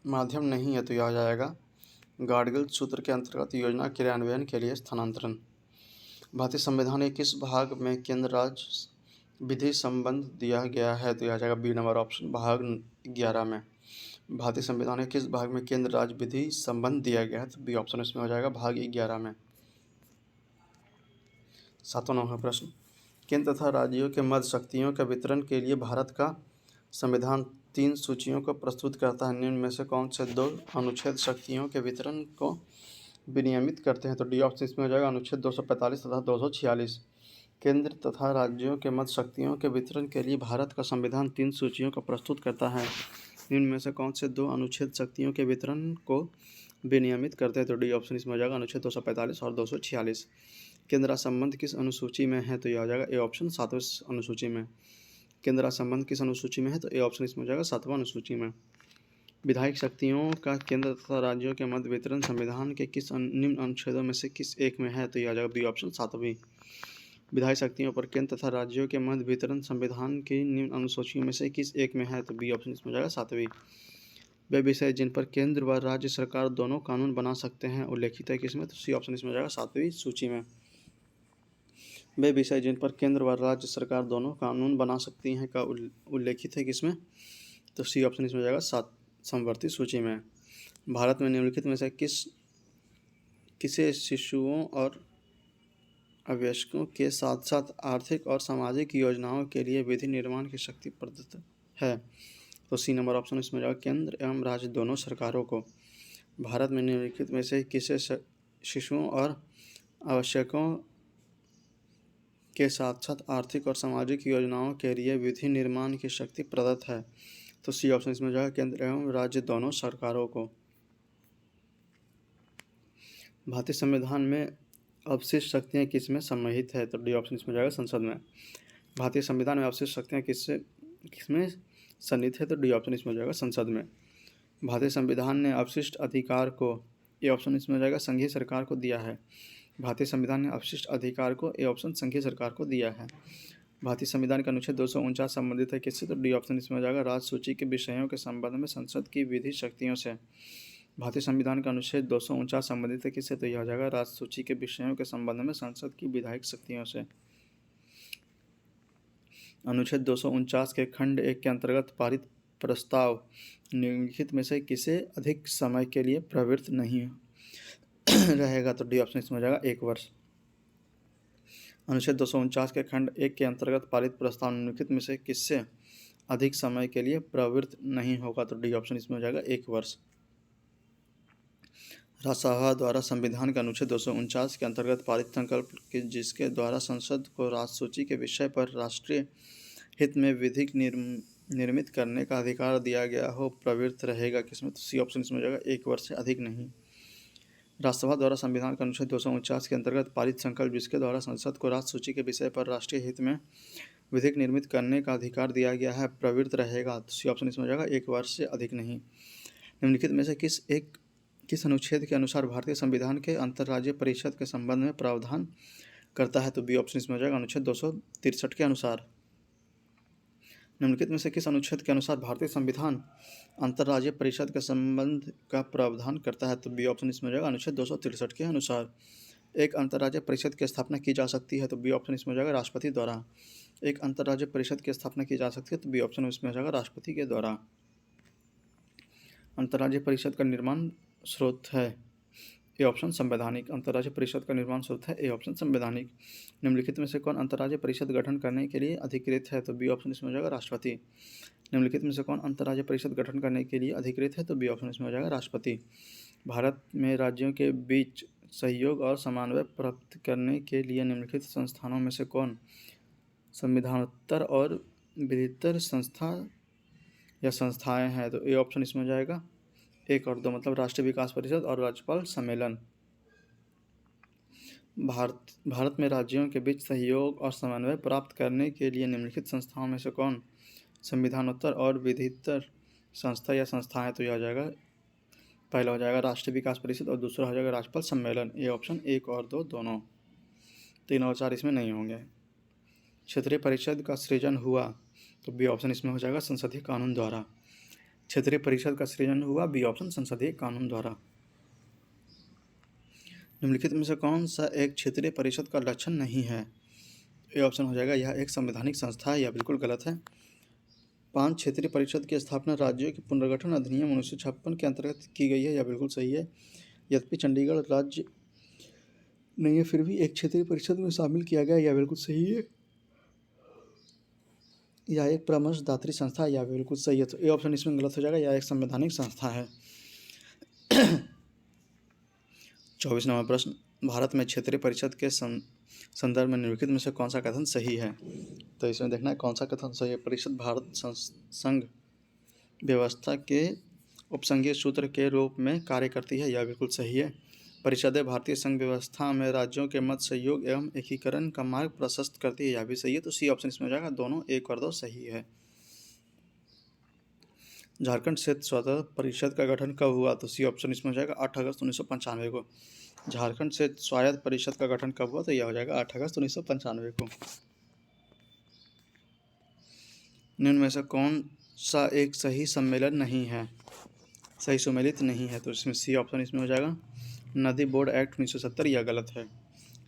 S1: माध्यम नहीं है? तो यह आ जाएगा गाडगिल सूत्र के अंतर्गत योजना क्रियान्वयन के लिए स्थानांतरण। भारतीय संविधान के किस भाग में केंद्र राज्य विधि संबंध दिया गया है? तो यह आ जाएगा बी नंबर ऑप्शन, भाग 11 में। भारतीय संविधान के किस भाग में केंद्र राज्य विधि संबंध दिया गया है? तो बी ऑप्शन इसमें हो जाएगा, भाग 11 में। 7वां प्रश्न, केंद्र तथा राज्यों के मध्य शक्तियों के वितरण के लिए भारत का संविधान 3 सूचियों को प्रस्तुत करता है, निम्न में से कौन से 2 अनुच्छेद शक्तियों के वितरण को विनियमित करते हैं? तो डी ऑप्शन इसमें हो जाएगा, अनुच्छेद 245 तथा 246। केंद्र तथा राज्यों के मध्य शक्तियों के वितरण के लिए भारत का संविधान 3 सूचियों को प्रस्तुत करता है, निम्न में से कौन से 2 अनुच्छेद शक्तियों के वितरण को विनियमित करते हैं? तो डी ऑप्शन इसमें हो जाएगा, अनुच्छेद 245 और 246। केंद्र संबंध किस अनुसूची में है? तो यह हो जाएगा ए ऑप्शन, 7वें अनुसूची में। केंद्र संबंध किस अनुसूची में है? तो ए ऑप्शन इसमें हो जाएगा, 7वां अनुसूची में। विधायिक शक्तियों का केंद्र तथा राज्यों के मध्य वितरण संविधान के किस निम्न अनुच्छेदों में से किस एक में है? तो यह आ जाएगा बी ऑप्शन, 7वीं। विधायी शक्तियों पर केंद्र तथा राज्यों के मध्य वितरण संविधान की निम्न अनुसूचियों में से किस एक में है? तो बी ऑप्शन इसमें हो जाएगा, 7वीं। वे विषय जिन पर केंद्र व राज्य सरकार दोनों कानून बना सकते हैं उल्लेखित है किसमें? तो सी ऑप्शन इसमें हो जाएगा, 7वीं सूची में। वे विषय जिन पर केंद्र व राज्य सरकार दोनों कानून बना सकती हैं का उल्लेखित है किसमें? तो सी ऑप्शन इसमें हो जाएगा 7 समवर्ती सूची में। भारत में निम्नलिखित में से किसे शिशुओं और अवयस्कों के साथ साथ आर्थिक और सामाजिक योजनाओं के लिए विधि निर्माण की शक्ति प्रदत्त है? तो सी नंबर ऑप्शन इसमें हो जाएगा केंद्र एवं राज्य दोनों सरकारों को। भारत में निम्नलिखित में से किसे शिशुओं और आवश्यकों के साथ साथ आर्थिक और सामाजिक योजनाओं के लिए विधि निर्माण की शक्ति प्रदत्त है? तो सी ऑप्शन इसमें हो जाएगा केंद्र एवं राज्य दोनों सरकारों को। भारतीय संविधान में अवशिष्ट शक्तियाँ किसमें समाहित है? तो डी ऑप्शन इसमें हो जाएगा संसद में। भारतीय संविधान में अवशिष्ट शक्तियाँ किसमें सन्निहित है? तो डी ऑप्शन इसमें हो जाएगा संसद में। भारतीय संविधान ने अवशिष्ट अधिकार को, ए ऑप्शन इसमें हो जाएगा, संघीय सरकार को दिया है। भारतीय संविधान ने अवशिष्ट अधिकार को, ए ऑप्शन, संघीय सरकार को दिया है। भारतीय संविधान का अनुच्छेद 249 संबंधित है किससे? तो डी ऑप्शन इसमें हो जाएगा राज्य सूची के विषयों के संबंध में संसद की विधि शक्तियों से। भारतीय संविधान का अनुच्छेद 249 संबंधित है किससे? तो यह हो जाएगा राज्य सूची के विषयों के संबंध में संसद की विधायक शक्तियों से। अनुच्छेद 249 के खंड 1 के अंतर्गत पारित प्रस्ताव निम्नलिखित में से किसे अधिक समय के लिए प्रवृत्त नहीं रहेगा? तो डी ऑप्शन इसमें हो जाएगा 1 वर्ष। अनुच्छेद 249 के खंड 1 के अंतर्गत पारित प्रस्ताव निम्नलिखित में से किससे अधिक समय के लिए प्रवृत्त नहीं होगा? तो डी ऑप्शन इसमें हो जाएगा 1 वर्ष। राज्यसभा द्वारा संविधान के अनुच्छेद 249 के अंतर्गत पारित संकल्प जिसके द्वारा संसद को राज्य सूची के विषय पर राष्ट्रीय हित में विधिक निर्मित करने का अधिकार दिया गया हो, प्रवृत्त रहेगा किसमें? तो सी ऑप्शन इसमें हो जाएगा 1 वर्ष से अधिक नहीं। राज्यसभा द्वारा संविधान के अनुच्छेद 249 के अंतर्गत पारित संकल्प जिसके द्वारा संसद को राज्य सूची के विषय पर राष्ट्रीय हित में विधिक निर्मित करने का अधिकार दिया गया है, प्रवृत्त रहेगा। तो सी ऑप्शन इसमें हो जाएगा 1 वर्ष से अधिक नहीं। निम्नलिखित में से किस अनुच्छेद के अनुसार भारतीय संविधान के अंतर्राज्यीय परिषद के संबंध में प्रावधान करता है? तो बी ऑप्शन इसमें हो जाएगा अनुच्छेद 263 के अनुसार। निम्नलिखित में से किस अनुच्छेद के अनुसार भारतीय संविधान अंतर्राज्यीय परिषद के संबंध का प्रावधान करता है? तो बी ऑप्शन इसमें हो जाएगा अनुच्छेद 263 के अनुसार। एक अंतर्राज्यीय परिषद की स्थापना की जा सकती है? तो बी ऑप्शन इसमें हो जाएगा राष्ट्रपति द्वारा। एक अंतर्राज्यीय परिषद की स्थापना की जा सकती है? तो बी ऑप्शन इसमें हो जाएगा राष्ट्रपति के द्वारा। अंतर्राज्यीय परिषद का निर्माण स्रोत है, ए ऑप्शन, संवैधानिक। अंतर्राज्यीय परिषद का निर्माण स्रोत है, ए ऑप्शन, संवैधानिक। निम्नलिखित में से कौन अंतर्राज्यीय परिषद गठन करने के लिए अधिकृत है? तो बी ऑप्शन इसमें हो जाएगा राष्ट्रपति। निम्नलिखित में से कौन अंतर्राज्यीय परिषद गठन करने के लिए अधिकृत है? तो बी ऑप्शन इसमें हो जाएगा राष्ट्रपति। भारत में राज्यों के बीच सहयोग और समन्वय प्राप्त करने के लिए निम्नलिखित संस्थानों में से कौन संविधानोत्तर और विधितर संस्था या संस्थाएं हैं? तो ए ऑप्शन इसमें हो जाएगा 1 और 2, मतलब राष्ट्रीय विकास परिषद और राज्यपाल सम्मेलन। भारत में राज्यों के बीच सहयोग और समन्वय प्राप्त करने के लिए निम्नलिखित संस्थाओं में से कौन संविधानोत्तर और विधितर संस्था या संस्थाएं? तो यह हो जाएगा, पहला हो जाएगा राष्ट्रीय विकास परिषद और दूसरा हो जाएगा राज्यपाल सम्मेलन। ये ऑप्शन 1 और 2 दोनों, 3 और 4 इसमें नहीं होंगे। क्षेत्रीय परिषद का सृजन हुआ? तो बी ऑप्शन इसमें हो जाएगा संसदीय कानून द्वारा। क्षेत्रीय परिषद का सृजन हुआ, बी ऑप्शन, संसदीय कानून द्वारा। निम्नलिखित में से कौन सा एक क्षेत्रीय परिषद का लक्षण नहीं है? ए ऑप्शन हो जाएगा यह एक संवैधानिक संस्था है। यह बिल्कुल गलत है। 5 क्षेत्रीय परिषद की स्थापना राज्यों के पुनर्गठन अधिनियम 1956 के अंतर्गत की गई है। यह बिल्कुल सही है। यद्यपि चंडीगढ़ राज्य नहीं है, फिर भी एक क्षेत्रीय परिषद में शामिल किया गया। यह बिल्कुल सही है। यह एक परामर्शदात्री संस्था है। यह बिल्कुल सही है। तो ए ऑप्शन इसमें गलत हो जाएगा। यह एक संवैधानिक संस्था है। 24 नंबर प्रश्न, भारत में क्षेत्रीय परिषद के संदर्भ में निम्नलिखित में से कौन सा कथन सही है? तो इसमें देखना है कौन सा कथन सही है। परिषद भारत संघ व्यवस्था के उपसंघीय सूत्र के रूप में कार्य करती है। यह बिल्कुल सही है। परिषदें भारतीय संघ व्यवस्था में राज्यों के मध्य सहयोग एवं एकीकरण का मार्ग प्रशस्त करती है। यह भी सही है। तो सी ऑप्शन इसमें हो जाएगा, दोनों 1 और 2 सही है। झारखंड क्षेत्र स्वतंत्रता परिषद का गठन कब हुआ? तो सी ऑप्शन इसमें हो जाएगा 8 अगस्त 1995 को। झारखंड क्षेत्र स्वायत्त परिषद का गठन कब हुआ? तो यह हो जाएगा 8 अगस्त 1995 को। निम्न में से कौन सा एक सही सम्मेलन नहीं है, सही सुमेलित नहीं है? तो इसमें सी ऑप्शन इसमें हो जाएगा नदी बोर्ड एक्ट 1970। यह गलत है।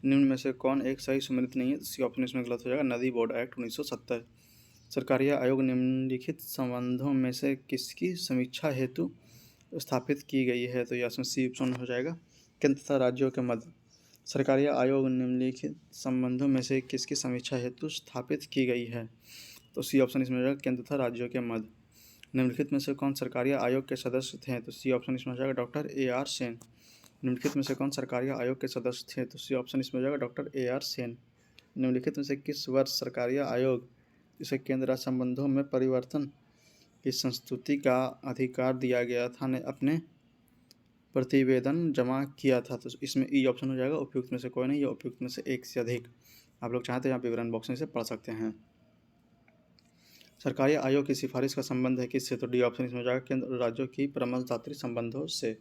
S1: निम्न में से कौन एक सही सुमेलित नहीं है? सी ऑप्शन इसमें गलत हो जाएगा, नदी बोर्ड एक्ट 1970। सरकारी आयोग निम्नलिखित संबंधों में से किसकी समीक्षा हेतु स्थापित की गई है? तो यह इसमें सी ऑप्शन हो जाएगा, केंद्र तथा राज्यों के मध्य। सरकारी आयोग निम्नलिखित संबंधों में से किसकी समीक्षा हेतु स्थापित की गई है? तो सी ऑप्शन इसमें हो जाएगा, केंद्र तथा राज्यों के मध्य। निम्नलिखित में से कौन सरकारी आयोग के सदस्य थे? तो सी ऑप्शन इसमें हो जाएगा, डॉक्टर AR सेन। निम्नलिखित में से कौन सरकारी आयोग के सदस्य थे? तो सी ऑप्शन इसमें हो जाएगा, डॉक्टर AR सेन। निम्नलिखित में से किस वर्ष सरकारी आयोग जिसे केंद्र राज्य संबंधों में परिवर्तन की संस्तुति का अधिकार दिया गया था ने अपने प्रतिवेदन जमा किया था? तो इसमें ई ऑप्शन हो जाएगा, उपयुक्त में से कोई नहीं या उपयुक्त में से एक से अधिक। आप लोग चाहते हैं यहाँ विवरण बॉक्स में से पढ़ सकते हैं। सरकारी आयोग की सिफारिश का संबंध है किससे? तो डी ऑप्शन इसमें हो जाएगा, केंद्र और राज्यों की परामर्शदात्री संबंधों से।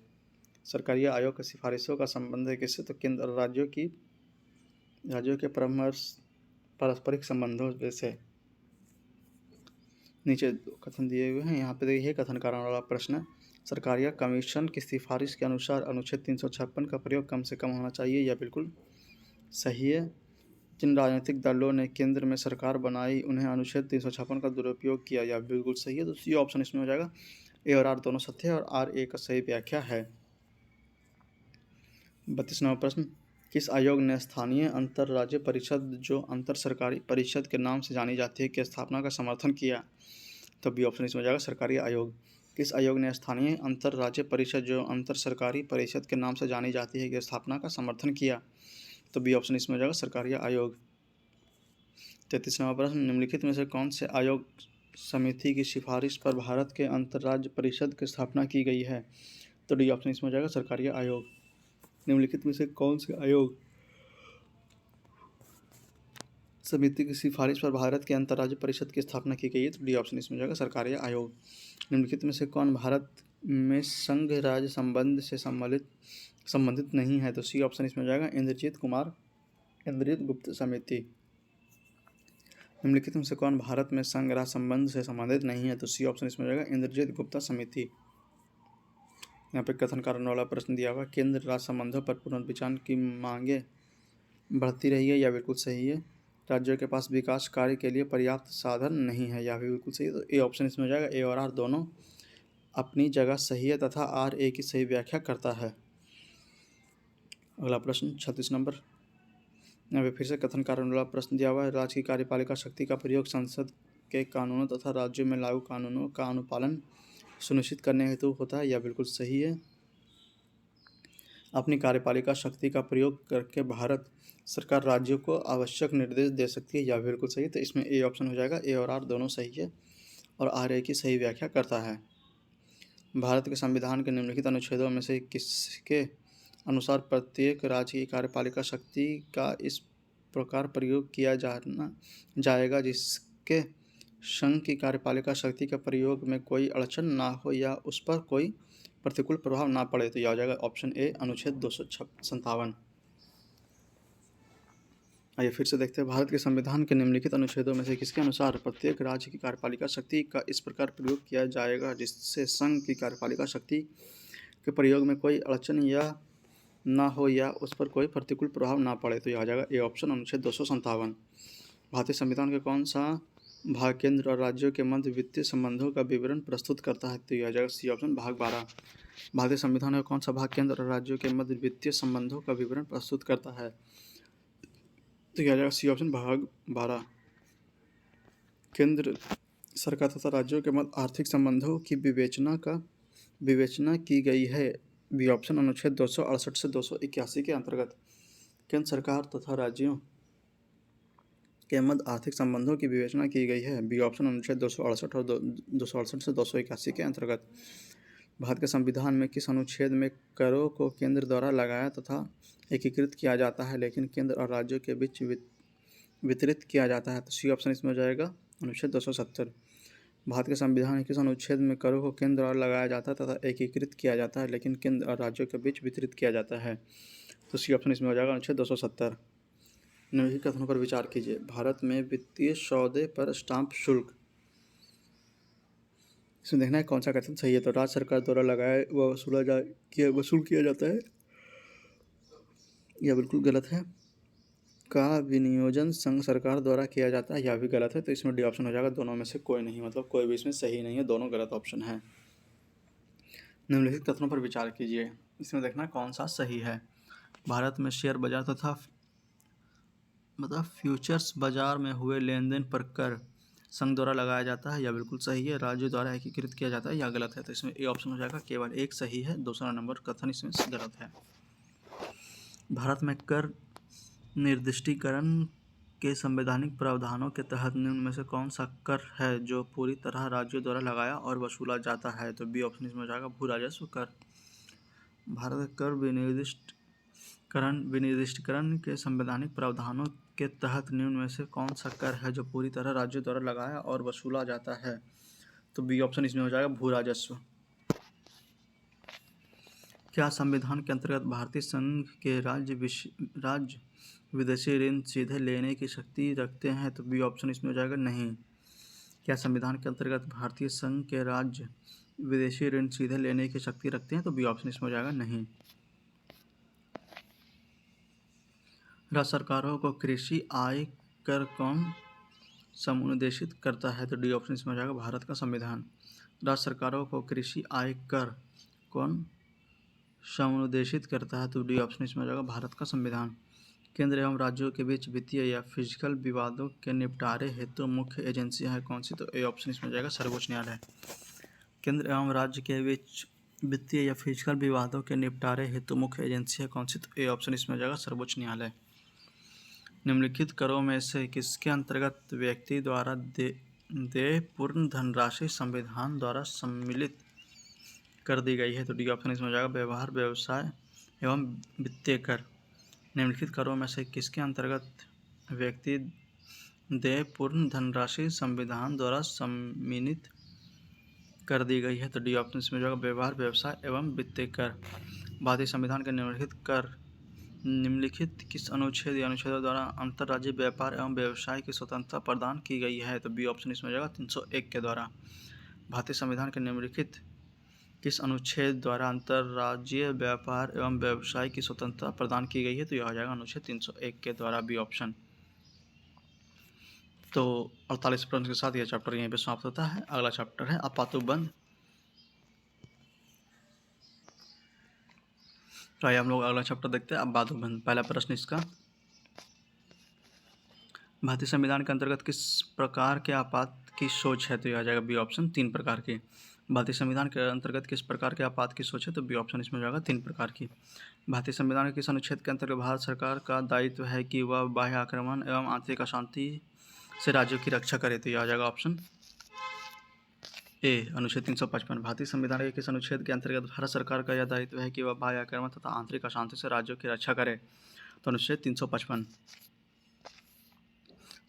S1: सरकारी आयोग की सिफारिशों का संबंध है किससे? तो केंद्र और राज्यों के पारस्परिक संबंधों से। नीचे कथन दिए हुए हैं, यहाँ पे देखिए कथन कारण वाला प्रश्न है। सरकारी कमीशन की सिफारिश के अनुसार अनुच्छेद 356 का प्रयोग कम से कम होना चाहिए, यह बिल्कुल सही है। जिन राजनीतिक दलों ने केंद्र में सरकार बनाई उन्हें अनुच्छेद 356 का दुरुपयोग किया, यह बिल्कुल सही है। तो सी ऑप्शन इसमें हो जाएगा, ए और आर दोनों सत्य है और आर ए का सही व्याख्या है। 32वां प्रश्न, किस आयोग ने स्थानीय अंतर राज्य परिषद जो अंतर सरकारी परिषद के नाम से जानी जाती है की स्थापना का समर्थन किया? तो बी ऑप्शन इसमें हो जाएगा, सरकारी आयोग। किस आयोग ने स्थानीय अंतर राज्य परिषद जो अंतर सरकारी परिषद के नाम से जानी जाती है की स्थापना का समर्थन किया? तो बी ऑप्शन इसमें हो जाएगा, सरकारी आयोग। 33वां प्रश्न, निम्नलिखित में से कौन से आयोग समिति की सिफारिश पर भारत के अंतर्राज्य परिषद की स्थापना की गई है? तो डी ऑप्शन इसमें हो जाएगा, सरकारी आयोग। निम्नलिखित में से कौन से आयोग समिति की सिफारिश पर भारत के अंतर्राज्य परिषद की स्थापना की गई है? तो डी ऑप्शन इसमें हो जाएगा, सरकारी आयोग। निम्नलिखित में से कौन भारत में संघ राज्य संबंध से संबंधित नहीं है? तो सी ऑप्शन इसमें हो जाएगा, इंद्रजीत गुप्त समिति। निम्नलिखित में से कौन भारत में संघ राज्य संबंध से संबंधित नहीं है? तो सी ऑप्शन इसमें हो जाएगा, इंद्रजीत गुप्ता समिति। यहाँ पे कथन कारण वाला प्रश्न दिया हुआ, केंद्र राज्य संबंधों पर पुनर्विचार की मांगे बढ़ती रही है, यह बिल्कुल सही है। राज्यों के पास विकास कार्य के लिए पर्याप्त साधन नहीं है, यह भी बिल्कुल सही है। तो ए ऑप्शन इसमें हो जाएगा, ए और आर दोनों अपनी जगह सही है तथा आर ए की सही व्याख्या करता है। अगला प्रश्न 36 नंबर, यहाँ पे फिर से कथन कारण वाला प्रश्न दिया हुआ है, राज्य की कार्यपालिका शक्ति का प्रयोग संसद के कानूनों तथा राज्यों में लागू कानूनों का अनुपालन सुनिश्चित करने हेतु होता है, यह बिल्कुल सही है। अपनी कार्यपालिका शक्ति का प्रयोग करके भारत सरकार राज्यों को आवश्यक निर्देश दे सकती है, यह बिल्कुल सही है। तो इसमें ए ऑप्शन हो जाएगा, ए और आर दोनों सही है और आर ए की सही व्याख्या करता है। भारत के संविधान के निम्नलिखित अनुच्छेदों में से किसके अनुसार प्रत्येक राज्य की कार्यपालिका शक्ति का इस प्रकार प्रयोग किया जाएगा जिसके संघ की कार्यपालिका शक्ति के प्रयोग में कोई अड़चन ना हो या उस पर कोई प्रतिकूल प्रभाव ना पड़े? तो यह हो जाएगा ऑप्शन ए, अनुच्छेद 257। आइए फिर से देखते हैं, भारत के संविधान के निम्नलिखित अनुच्छेदों में से किसके अनुसार प्रत्येक राज्य की कार्यपालिका शक्ति का इस प्रकार प्रयोग किया जाएगा जिससे संघ की कार्यपालिका शक्ति के प्रयोग में कोई अड़चन या ना हो या उस पर कोई प्रतिकूल प्रभाव ना पड़े? तो यह आ जाएगा ए ऑप्शन, अनुच्छेद 257। भारतीय संविधान का कौन सा भाग केंद्र और राज्यों के मध्य वित्तीय संबंधों का विवरण प्रस्तुत करता है? तो यह आ जाएगा सी ऑप्शन, भाग 12। भारतीय संविधान का कौन सा भाग केंद्र और राज्यों के मध्य वित्तीय संबंधों का विवरण प्रस्तुत करता है? तो यह आ जाएगा सी ऑप्शन, भाग 12। केंद्र सरकार तथा राज्यों के मध्य आर्थिक संबंधों की विवेचना की गई है, बी ऑप्शन, अनुच्छेद 268 से 281 के अंतर्गत। केंद्र सरकार तथा राज्यों के मध्य आर्थिक संबंधों की विवेचना की गई है, बी ऑप्शन, अनुच्छेद 268 और 268 से 281 के अंतर्गत। भारत के संविधान में किस अनुच्छेद में करों को केंद्र द्वारा लगाया तथा एकीकृत किया जाता है लेकिन केंद्र और राज्यों के बीच वितरित किया जाता है? तो सी ऑप्शन इसमें हो जाएगा, अनुच्छेद 270। भारत के संविधान के किस अनुच्छेद में करों को केंद्र द्वारा लगाया जाता है तथा एकीकृत किया जाता है लेकिन केंद्र और राज्यों के बीच वितरित किया जाता है? तो सी ऑप्शन इसमें हो जाएगा, अनुच्छेद 270। निम्नलिखित कथनों पर विचार कीजिए। भारत में वित्तीय सौदे पर स्टाम्प शुल्क, इसमें देखना है कौन सा कथन सही है। तो राज्य सरकार द्वारा लगाया व वसूल किया जाता है, यह बिल्कुल गलत है। का विनियोजन संघ सरकार द्वारा किया जाता है, यह भी गलत है। तो इसमें डी ऑप्शन हो जाएगा, दोनों में से कोई नहीं, मतलब कोई भी इसमें सही नहीं है, दोनों गलत ऑप्शन है। निम्नलिखित कथनों पर विचार कीजिए, इसमें देखना कौन सा सही है। भारत में शेयर बाजार तथा फ्यूचर्स बाजार में हुए लेन देन पर कर संघ द्वारा लगाया जाता है, यह बिल्कुल सही है। राज्य द्वारा एकीकृत किया जाता है, यह गलत है। तो इसमें ए ऑप्शन हो जाएगा, केवल एक सही है, दूसरा नंबर कथन इसमें गलत है। भारत में कर निर्दिष्टीकरण के संवैधानिक प्रावधानों के तहत निम्न में से कौन सा कर है जो पूरी तरह राज्यों द्वारा लगाया और वसूला जाता है? तो बी ऑप्शन इसमें हो जाएगा, भू राजस्व कर। भारत में कर विनिर्दिष्टीकरण के संवैधानिक प्रावधानों के तहत निम्न में से कौन सा कर है जो पूरी तरह राज्यों द्वारा लगाया और वसूला जाता है? तो बी ऑप्शन इसमें हो जाएगा, भू राजस्व। क्या संविधान के अंतर्गत भारतीय संघ के राज्य विदेशी ऋण सीधे लेने की शक्ति रखते हैं? तो बी ऑप्शन इसमें हो जाएगा, नहीं। क्या संविधान के अंतर्गत भारतीय संघ के राज्य विदेशी ऋण सीधे लेने की शक्ति रखते हैं? तो बी ऑप्शन इसमें हो जाएगा, नहीं। राज्य सरकारों को कृषि आय कर कौन समुदेशित करता है? तो डी ऑप्शन इसमें हो जाएगा, भारत का संविधान। राज्य सरकारों को कृषि आय कर कौन समुदेशित करता है? तो डी ऑप्शन इसमें हो जाएगा, भारत का संविधान। केंद्र एवं राज्यों के बीच वित्तीय या फिजिकल विवादों के निपटारे हेतु मुख्य एजेंसियां है कौन सी? तो ए ऑप्शन इसमें हो जाएगा, सर्वोच्च न्यायालय। केंद्र एवं राज्य के बीच वित्तीय या फिजिकल विवादों के निपटारे हेतु मुख्य एजेंसी है कौन सी? तो ए ऑप्शन इसमें हो जाएगा, सर्वोच्च न्यायालय। निम्नलिखित करों में से किसके अंतर्गत व्यक्ति द्वारा देय पूर्ण धनराशि संविधान द्वारा सम्मिलित कर दी गई है? तो डी ऑप्शन इसमें हो जाएगा, व्यवहार, व्यवसाय एवं वित्तीय कर। निम्नलिखित करों में से किसके अंतर्गत व्यक्ति देय पूर्ण धनराशि संविधान द्वारा सम्मिलित कर दी गई है? तो डी ऑप्शन इसमें हो जाएगा, व्यवहार, व्यवसाय एवं वित्तीय कर। भारतीय संविधान के निम्नलिखित किस अनुच्छेद या अनुच्छेदों द्वारा अंतर्राज्यीय व्यापार एवं व्यवसाय की स्वतंत्रता प्रदान की गई है? तो बी ऑप्शन इसमें हो जाएगा, 301 के द्वारा। भारतीय संविधान के निम्नलिखित किस अनुच्छेद द्वारा अंतर्राज्यीय व्यापार एवं व्यवसाय की स्वतंत्रता प्रदान की गई है? तो यह हो जाएगा अनुच्छेद 301 के द्वारा, बी ऑप्शन। तो 48 प्रश्न के साथ यह चैप्टर यहीं पे समाप्त होता है। अगला चैप्टर है अपातुबंध। तो आइए हम लोग अगला चैप्टर देखते हैं, अपातुबंध। पहला प्रश्न इसका, भारतीय संविधान के अंतर्गत किस प्रकार के आपात की सोच है? तो यह आ जाएगा, बी ऑप्शन, 3 प्रकार की। भारतीय संविधान के अंतर्गत किस प्रकार के आपात की सोच है? तो बी ऑप्शन इसमें हो जाएगा, 3 प्रकार की। भारतीय संविधान के किस अनुच्छेद के अंतर्गत भारत सरकार का दायित्व है कि वह बाह्य आक्रमण एवं आंतरिक अशांति से राज्यों की रक्षा करे? तो यह आ जाएगा ऑप्शन ए, अनुच्छेद 355। भारतीय संविधान के किस अनुच्छेद के अंतर्गत भारत सरकार का यह दायित्व है कि वह बाह्य आक्रमण तथा आंतरिक अशांति से राज्यों की रक्षा करे? तो अनुच्छेद 355।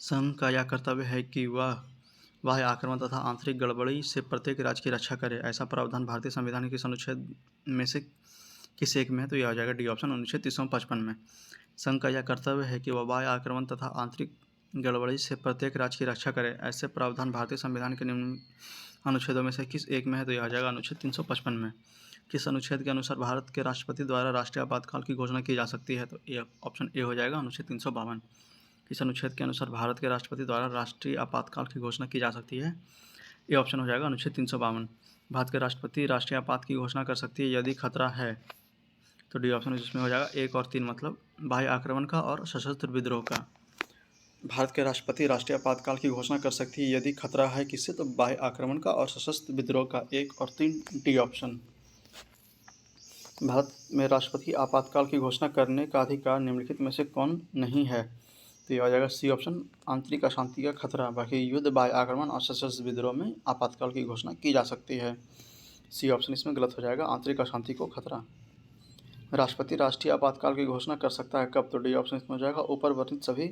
S1: संघ का यह कर्तव्य है कि वह बाह्य आक्रमण तथा आंतरिक गड़बड़ी से प्रत्येक राज्य की रक्षा करे, ऐसा प्रावधान भारतीय संविधान के किस अनुच्छेद में से किस एक में है? तो यह आ जाएगा, डी ऑप्शन, अनुच्छेद 355 में। संघ का यह कर्तव्य है कि वह बाह्य आक्रमण तथा आंतरिक गड़बड़ी से प्रत्येक राज्य की रक्षा करे, ऐसे प्रावधान भारतीय संविधान के निम्न अनुच्छेदों में से किस एक में है? तो यह आ जाएगा अनुच्छेद 355 में। किस अनुच्छेद के अनुसार भारत के राष्ट्रपति द्वारा राष्ट्रीय आपातकाल की घोषणा की जा सकती है? तो ये ऑप्शन ए हो जाएगा, अनुच्छेद 352। किस अनुच्छेद के अनुसार भारत के राष्ट्रपति द्वारा राष्ट्रीय आपातकाल की घोषणा की जा सकती है? ये ऑप्शन हो जाएगा, अनुच्छेद 352। भारत के राष्ट्रपति राष्ट्रीय आपात की घोषणा कर सकती है यदि खतरा है? तो डी ऑप्शन इसमें हो जाएगा, 1 और 3, मतलब बाह्य आक्रमण का और सशस्त्र विद्रोह का। भारत के राष्ट्रपति राष्ट्रीय आपातकाल की घोषणा कर सकती है यदि खतरा है किससे? तो बाह्य आक्रमण का और सशस्त्र विद्रोह का, 1 और 3, डी ऑप्शन। भारत में राष्ट्रपति आपातकाल की घोषणा करने का अधिकार निम्नलिखित में से कौन नहीं है? तो ये आ जाएगा सी ऑप्शन, आंतरिक अशांति का खतरा। बाकी युद्ध, बाह्य आक्रमण और सशस्त्र विद्रोह में आपातकाल की घोषणा की जा सकती है। सी ऑप्शन इसमें गलत हो जाएगा, आंतरिक अशांति को खतरा। राष्ट्रपति राष्ट्रीय आपातकाल की घोषणा कर सकता है कब? तो डी ऑप्शन इसमें हो जाएगा, ऊपर वर्णित सभी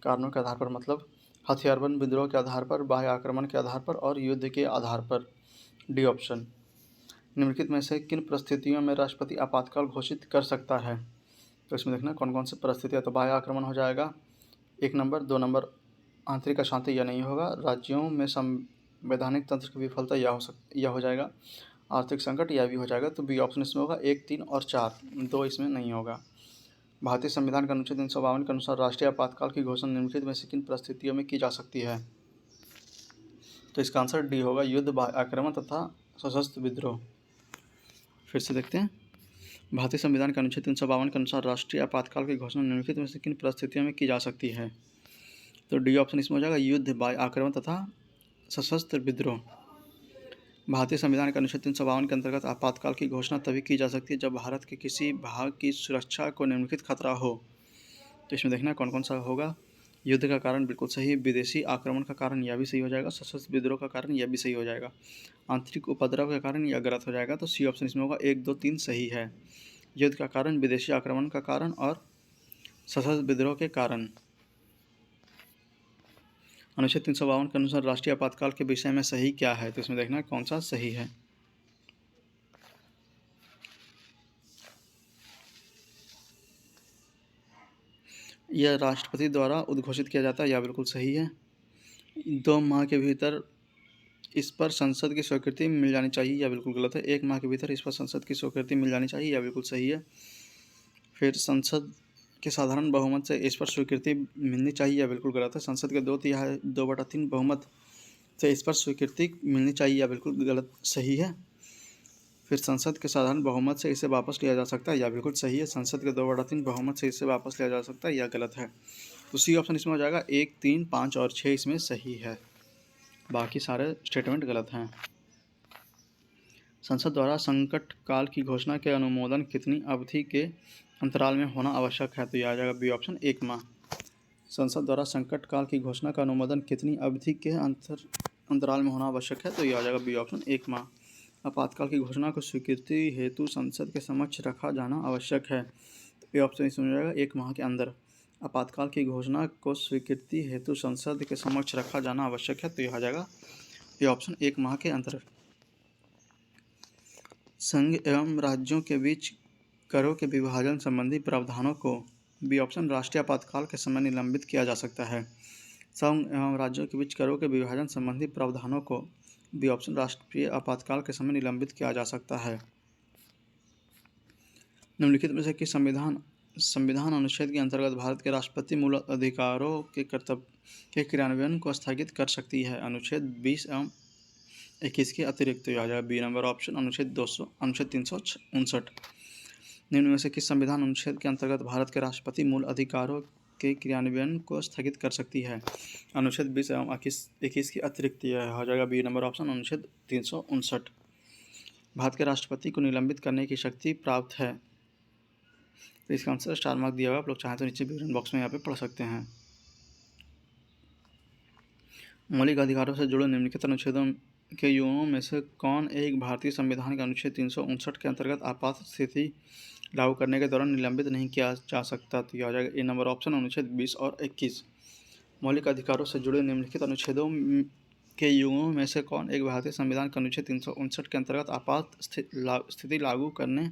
S1: कारणों के आधार पर, मतलब हथियारबंद विद्रोह के आधार पर, बाह्य आक्रमण के आधार पर और युद्ध के आधार पर, डी ऑप्शन। निम्नलिखित में से किन परिस्थितियों में राष्ट्रपति आपातकाल घोषित कर सकता है? तो इसमें देखना कौन कौन सी परिस्थितियाँ। तो बाह्य आक्रमण हो जाएगा 1 नंबर, 2 नंबर आंतरिक अशांति, यह नहीं होगा। राज्यों में संवैधानिक तंत्र की विफलता, यह हो जाएगा। आर्थिक संकट, यह भी हो जाएगा। तो बी ऑप्शन इसमें होगा, 1, 3 और 4, 2 इसमें नहीं होगा। भारतीय संविधान के अनुच्छेद 352 के अनुसार राष्ट्रीय आपातकाल की घोषणा निम्नलिखित में से किन परिस्थितियों में की जा सकती है? तो इसका आंसर डी होगा, युद्ध, बाह्य आक्रमण तथा सशस्त्र विद्रोह। फिर से देखते हैं, भारतीय संविधान के अनुच्छेद 352 के अनुसार राष्ट्रीय आपातकाल की घोषणा निम्नलिखित में से किन परिस्थितियों में की जा सकती है? तो डी ऑप्शन इसमें हो जाएगा, युद्ध, बाह्य आक्रमण तथा सशस्त्र विद्रोह। भारतीय संविधान के अनुच्छेद 352 के अंतर्गत आपातकाल की घोषणा तभी की जा सकती है जब भारत के किसी भाग की सुरक्षा को निम्नलिखित खतरा हो। तो इसमें देखना कौन कौन सा होगा। युद्ध का कारण बिल्कुल सही, विदेशी आक्रमण का कारण यह भी सही हो जाएगा, सशस्त्र विद्रोह का कारण यह भी सही हो जाएगा, आंतरिक उपद्रव के कारण यह गलत हो जाएगा। तो सी ऑप्शन इसमें होगा, 1, 2, 3 सही है। युद्ध का कारण, विदेशी आक्रमण का कारण और सशस्त्र विद्रोह के कारण। अनुच्छेद 352 के अनुसार राष्ट्रीय आपातकाल के विषय में सही क्या है? तो इसमें देखना कौन सा सही है। यह राष्ट्रपति द्वारा उद्घोषित किया जाता है, यह बिल्कुल सही है। 2 माह के भीतर इस पर संसद की स्वीकृति मिल जानी चाहिए, यह बिल्कुल गलत है। 1 माह के भीतर इस पर संसद की स्वीकृति मिल जानी चाहिए, यह बिल्कुल सही है। फिर संसद के साधारण बहुमत से इस पर स्वीकृति मिलनी चाहिए, यह बिल्कुल गलत है। संसद के 2/3 बहुमत से इस पर स्वीकृति मिलनी चाहिए, यह बिल्कुल गलत सही है। फिर संसद के साधारण बहुमत से इसे वापस लिया जा सकता है, यह बिल्कुल सही है। संसद के 2/3 बहुमत से इसे वापस लिया जा सकता है, यह गलत है। तो सी ऑप्शन इसमें हो जाएगा, 1, 3, 5 और 6 इसमें सही है, बाकी सारे स्टेटमेंट गलत हैं। संसद द्वारा संकट काल की घोषणा के अनुमोदन कितनी अवधि के अंतराल में होना आवश्यक है? तो यह आ जाएगा बी ऑप्शन, 1 माह। संसद द्वारा संकट काल की घोषणा का अनुमोदन कितनी अवधि के अंतराल में होना आवश्यक है? तो यह आ जाएगा बी ऑप्शन, 1 माह। आपातकाल की घोषणा को स्वीकृति हेतु संसद के समक्ष रखा जाना आवश्यक है, तो ये ऑप्शन इसमें हो जाएगा, 1 माह के अंदर। आपातकाल की घोषणा को स्वीकृति हेतु संसद के समक्ष रखा जाना आवश्यक है, तो यह आ जाएगा ये ऑप्शन, 1 माह के अंदर। संघ एवं राज्यों के बीच करों के विभाजन संबंधी प्रावधानों को, बी ऑप्शन, राष्ट्रीय आपातकाल के समय निलंबित किया जा सकता है। संघ एवं राज्यों के बीच करों के विभाजन संबंधी प्रावधानों को, बी ऑप्शन, राष्ट्रीय आपातकाल के समय निलंबित किया जा सकता है। निम्नलिखित में से किस संविधान अनुच्छेद के अंतर्गत भारत के राष्ट्रपति मूल अधिकारों के कर्तव्य के क्रियान्वयन को स्थगित कर सकती है? अनुच्छेद 20 एवं 21 के अतिरिक्त। तो आ जाएगा बी नंबर ऑप्शन, अनुच्छेद 359। निम्न में से किस संविधान अनुच्छेद के अंतर्गत भारत के राष्ट्रपति मूल अधिकारों के क्रियान्वयन को स्थगित कर सकती है? अनुच्छेद 20 एवं 21 के अतिरिक्त। यह हो जाएगा बी नंबर ऑप्शन, अनुच्छेद 359। भारत के राष्ट्रपति को निलंबित करने की शक्ति प्राप्त है, तो इसका आंसर स्टार मार्क दिया हुआ, आप लोग चाहें तो नीचे विवरण बॉक्स में यहाँ पे पढ़ सकते हैं। मौलिक अधिकारों से जुड़े निम्नलिखित अनुच्छेदों के युगों में से कौन एक भारतीय संविधान के अनुच्छेद 359 के अंतर्गत आपात स्थिति लागू करने के दौरान निलंबित नहीं किया जा सकता? तो यह आ जाएगा ए नंबर ऑप्शन, अनुच्छेद 20 और 21। मौलिक अधिकारों से जुड़े निम्नलिखित अनुच्छेदों के युगों में से कौन एक भारतीय संविधान के अनुच्छेद 359 के अंतर्गत आपात स्थिति लागू करने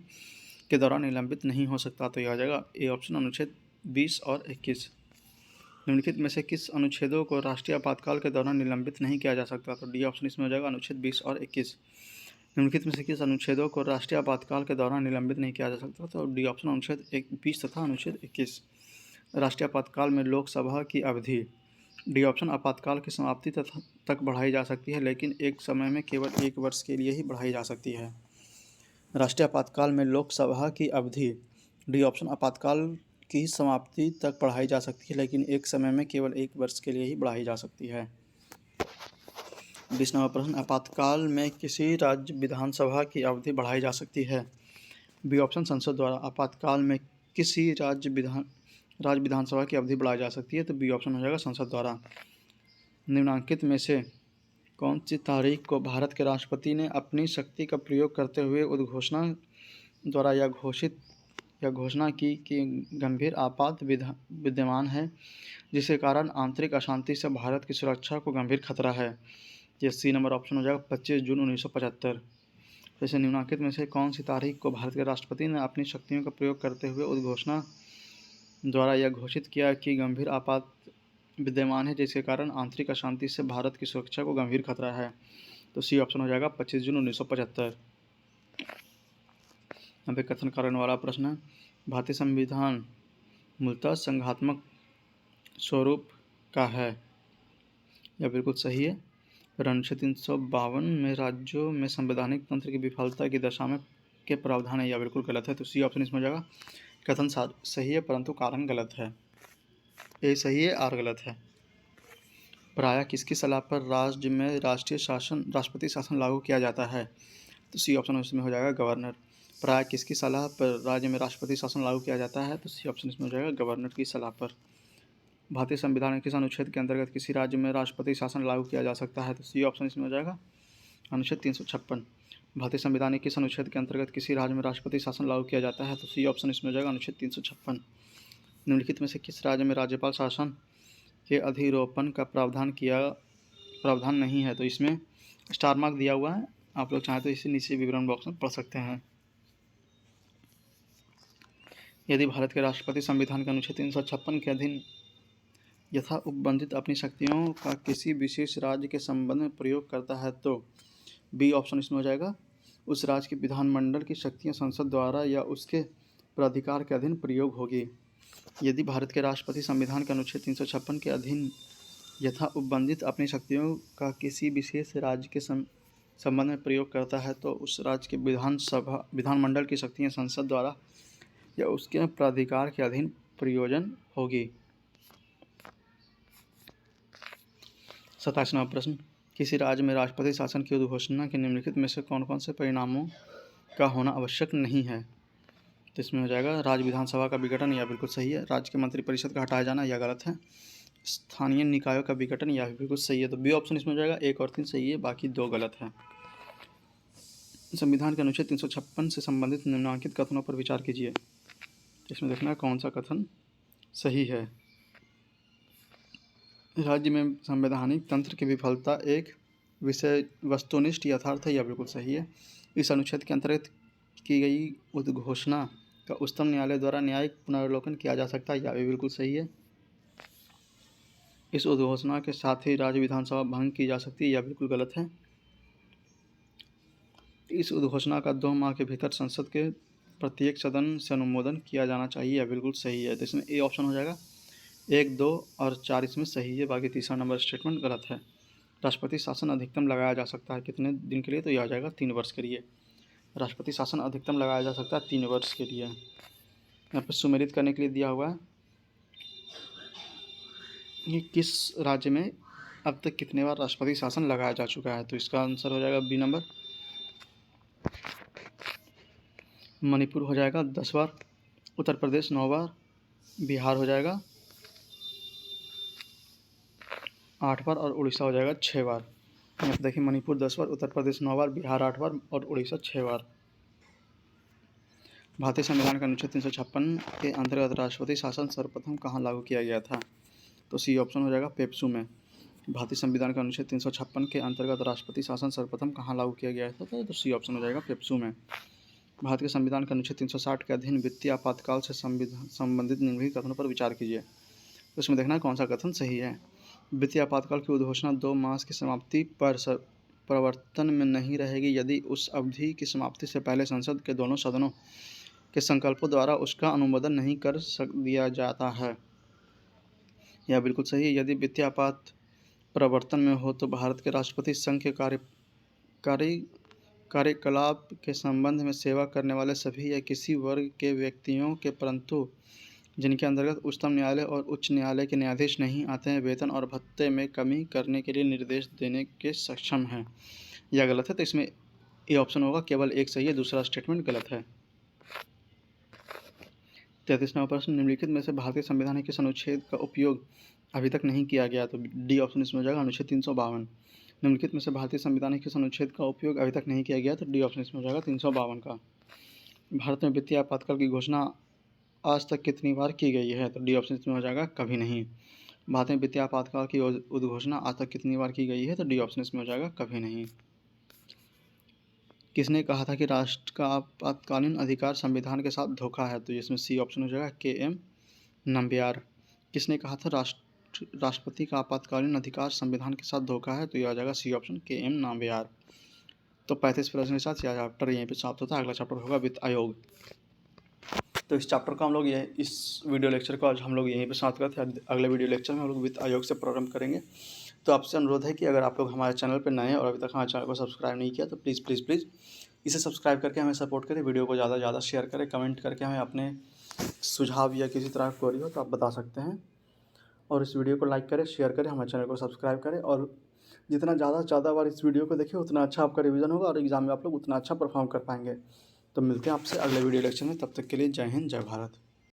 S1: के दौरान निलंबित नहीं हो सकता? तो यह आ जाएगा ए ऑप्शन, अनुच्छेद 20 और 21। निम्नलिखित में से किस अनुच्छेदों को राष्ट्रीय आपातकाल के दौरान निलंबित नहीं किया जा सकता? तो डी ऑप्शन इसमें हो जाएगा, अनुच्छेद 20 और 21। निम्नलिखित में से किस अनुच्छेदों को राष्ट्रीय आपातकाल के दौरान निलंबित नहीं किया जा सकता? तो डी ऑप्शन, अनुच्छेद 20 तथा अनुच्छेद 21। राष्ट्रीय आपातकाल में लोकसभा की अवधि, डी ऑप्शन, आपातकाल की समाप्ति तक बढ़ाई जा सकती है, लेकिन एक समय में केवल 1 वर्ष के लिए ही बढ़ाई जा सकती है। राष्ट्रीय आपातकाल में लोकसभा की अवधि, डी ऑप्शन, आपातकाल की समाप्ति तक बढ़ाई जा सकती है, लेकिन एक समय में केवल 1 वर्ष के लिए ही बढ़ाई जा सकती है। 20वां प्रश्न, आपातकाल में किसी राज्य विधानसभा की अवधि बढ़ाई जा सकती है? बी ऑप्शन, संसद द्वारा। आपातकाल में किसी राज्य विधानसभा की अवधि बढ़ाई जा सकती है? तो बी ऑप्शन हो जाएगा, संसद द्वारा। निम्नांकित में से कौन सी तारीख को भारत के राष्ट्रपति ने अपनी शक्ति का प्रयोग करते हुए उद्घोषणा द्वारा यह घोषणा की कि गंभीर आपात विद्यमान है, जिसके कारण आंतरिक अशांति से भारत की सुरक्षा को गंभीर खतरा है? ये सी नंबर ऑप्शन हो जाएगा, 25 जून 1975। जैसे निम्नलिखित में से कौन सी तारीख को भारत के राष्ट्रपति ने अपनी शक्तियों का प्रयोग करते हुए उद्घोषणा द्वारा यह घोषित किया कि गंभीर आपात विद्यमान है, जिसके कारण आंतरिक अशांति से भारत की सुरक्षा को गंभीर खतरा है? तो सी ऑप्शन हो जाएगा, 25 जून 1975। यहाँ पे कथन कारण वाला प्रश्न है। भारतीय संविधान मूलतः संघात्मक स्वरूप का है। यह बिल्कुल सही है। फिर अनुच्छेद 352 में राज्यों में संवैधानिक तंत्र की विफलता की दशा में के प्रावधान है, यह बिल्कुल गलत है। तो सी ऑप्शन इसमें हो जाएगा। कथन सही है परंतु कारण गलत है। ए सही है, आर गलत है। प्रायः किसकी सलाह पर राज्य में राष्ट्रपति शासन लागू किया जाता है? तो सी ऑप्शन इसमें हो जाएगा गवर्नर। प्रायः किसकी सलाह पर राज्य में राष्ट्रपति शासन लागू किया जाता है? तो सी ऑप्शन इसमें हो जाएगा गवर्नर की सलाह पर। भारतीय संविधान के किस अनुच्छेद के अंतर्गत किसी राज्य में राष्ट्रपति शासन लागू किया जा सकता है? तो सी ऑप्शन इसमें हो जाएगा अनुच्छेद 356। भारतीय संविधान के किस अनुच्छेद के अंतर्गत किसी राज्य में राष्ट्रपति शासन लागू किया जाता है? तो सी ऑप्शन इसमें हो जाएगा अनुच्छेद 356। निम्नलिखित में से किस राज्य में राज्यपाल शासन के अधिरोपण का प्रावधान नहीं है? तो इसमें स्टार मार्क दिया हुआ है, आप लोग चाहें तो इसे नीचे विवरण बॉक्स में पढ़ सकते हैं। यदि भारत के राष्ट्रपति संविधान के अनुच्छेद 356 के अधीन यथा उपबंधित अपनी शक्तियों का किसी विशेष राज्य के संबंध में प्रयोग करता है तो बी ऑप्शन इसमें हो जाएगा। उस राज्य के विधानमंडल की शक्तियां संसद द्वारा या उसके प्राधिकार के अधीन प्रयोग होगी। यदि भारत के राष्ट्रपति संविधान के अनुच्छेद 356 के अधीन यथा उपबंधित अपनी शक्तियों का किसी विशेष राज्य के संबंध में प्रयोग करता है तो उस राज्य के विधानमंडल की शक्तियां संसद द्वारा या उसके प्राधिकार के अधीन प्रयोजन होगी। 27वां प्रश्न, किसी राज्य में राष्ट्रपति शासन की उद्घोषणा के निम्नलिखित में से कौन कौन से परिणामों का होना आवश्यक नहीं है? तो इसमें हो जाएगा राज्य विधानसभा का विघटन, यह बिल्कुल सही है। राज्य के मंत्रिपरिषद का हटाया जाना, यह गलत है। स्थानीय निकायों का विघटन, यह बिल्कुल सही है। तो बी ऑप्शन इसमें हो जाएगा। 1 और 3 सही है, बाकी 2 गलत है। संविधान के अनुच्छेद 356 से संबंधित निम्नलिखित कथनों पर विचार कीजिए। इसमें देखना कौन सा कथन सही है। राज्य में संवैधानिक तंत्र की विफलता एक विषय वस्तुनिष्ठ यथार्थ है, यह बिल्कुल सही है। इस अनुच्छेद के अंतर्गत की गई उद्घोषणा का उच्चतम न्यायालय द्वारा न्यायिक पुनर्विलोकन किया जा सकता है, यह भी बिल्कुल सही है। इस उद्घोषणा के साथ ही राज्य विधानसभा भंग की जा सकती है, यह बिल्कुल गलत है। इस उद्घोषणा का 2 माह के भीतर संसद के प्रत्येक सदन से अनुमोदन किया जाना चाहिए, यह बिल्कुल सही है। तो इसमें ए ऑप्शन हो जाएगा। 1, 2 और 4 इसमें सही है, बाकी तीसरा नंबर स्टेटमेंट गलत है। राष्ट्रपति शासन अधिकतम लगाया जा सकता है कितने दिन के लिए? तो यह आ जाएगा 3 वर्ष के लिए। राष्ट्रपति शासन अधिकतम लगाया जा सकता है 3 वर्ष के लिए। यहाँ पर सुमेलित करने के लिए दिया हुआ है कि किस राज्य में अब तक कितने बार राष्ट्रपति शासन लगाया जा चुका है। तो इसका आंसर हो जाएगा बी नंबर। मणिपुर हो जाएगा 10 बार, उत्तर प्रदेश 9 बार, बिहार हो जाएगा 8 बार और उड़ीसा हो जाएगा 6 बार। यहाँ पर देखिए मणिपुर 10 बार, उत्तर प्रदेश 9 बार, बिहार 8 बार और उड़ीसा 6 बार। भारतीय संविधान का अनुच्छेद 356 के अंतर्गत राष्ट्रपति शासन सर्वप्रथम कहाँ लागू किया गया था? तो सी ऑप्शन हो जाएगा पेप्सू में। भारतीय संविधान का अनुच्छेद 356 के अंतर्गत राष्ट्रपति शासन सर्वप्रथम कहाँ लागू किया गया था? तो सी ऑप्शन हो जाएगा पेप्सू में। भारत के संविधान के अनुच्छेद 360 के अधीन वित्तीय आपातकाल से संबंधित निम्नलिखित कथनों पर विचार कीजिए। तो इसमें देखना कौन सा कथन सही है। वित्तीय आपातकाल की उद्घोषणा 2 मास की समाप्ति पर प्रवर्तन में नहीं रहेगी यदि उस अवधि की समाप्ति से पहले संसद के दोनों सदनों के संकल्पों द्वारा उसका अनुमोदन नहीं कर दिया जाता है, यह बिल्कुल सही है। यदि वित्तीय आपात प्रवर्तन में हो तो भारत के राष्ट्रपति संघ के कार्यकलाप के संबंध में सेवा करने वाले सभी या किसी वर्ग के व्यक्तियों के परंतु जिनके अंतर्गत उच्चतम न्यायालय और उच्च न्यायालय के न्यायाधीश नहीं आते हैं वेतन और भत्ते में कमी करने के लिए निर्देश देने के सक्षम हैं, यह गलत है। तो इसमें ए ऑप्शन होगा, केवल एक सही है, दूसरा स्टेटमेंट गलत है। 33वां प्रश्न, निम्नलिखित में से भारतीय संविधान के किस अनुच्छेद का उपयोग अभी तक नहीं किया गया? तो डी ऑप्शन इसमें हो जाएगा अनुच्छेद 352। निम्नलिखित में से भारतीय संविधान के किस अनुच्छेद का उपयोग अभी तक नहीं किया गया? तो डी ऑप्शन इसमें हो जाएगा 352 का। भारत में वित्तीय आपातकाल की घोषणा आज तक कितनी बार की गई है? तो डी ऑप्शन इसमें हो जाएगा कभी नहीं। भारत में वित्तीय आपातकाल की उद्घोषणा आज तक कितनी बार की गई है? तो डी ऑप्शन इसमें हो जाएगा कभी नहीं। किसने कहा था कि राष्ट्र का आपातकालीन अधिकार संविधान के साथ धोखा है? तो इसमें सी ऑप्शन हो जाएगा के.एम. नम्बियार। किसने कहा था राष्ट्रपति का आपातकालीन अधिकार संविधान के साथ धोखा है? तो यह आ जाएगा सी ऑप्शन के.एम. नम्बियार। तो 35 प्रश्न के साथ यह चैप्टर यहीं पे समाप्त होता है। अगला चैप्टर होगा वित्त आयोग। तो इस चैप्टर को हम लोग ये इस वीडियो लेक्चर को आज हम लोग यहीं पे समाप्त करते हैं। अगले वीडियो लेक्चर में हम लोग वित्त आयोग से प्रारंभ करेंगे। तो आपसे अनुरोध है कि अगर आप लोग हमारे चैनल पर नए हैं और अभी तक हमारे चैनल को सब्सक्राइब नहीं किया तो प्लीज़ प्लीज़ प्लीज़ इसे सब्सक्राइब करके हमें सपोर्ट करें। वीडियो को ज़्यादा से ज़्यादा शेयर करें, कमेंट करके हमें अपने सुझाव या किसी तरह की क्वेरी हो तो आप बता सकते हैं। और इस वीडियो को लाइक करें, शेयर करें, हमारे चैनल को सब्सक्राइब करें और जितना ज़्यादा से ज़्यादा बार इस वीडियो को देखें उतना अच्छा आपका रिवीजन होगा और एग्ज़ाम में आप लोग उतना अच्छा परफॉर्म कर पाएंगे। तो मिलते हैं आपसे अगले वीडियो लेक्चर में, तब तक के लिए जय हिंद, जय भारत।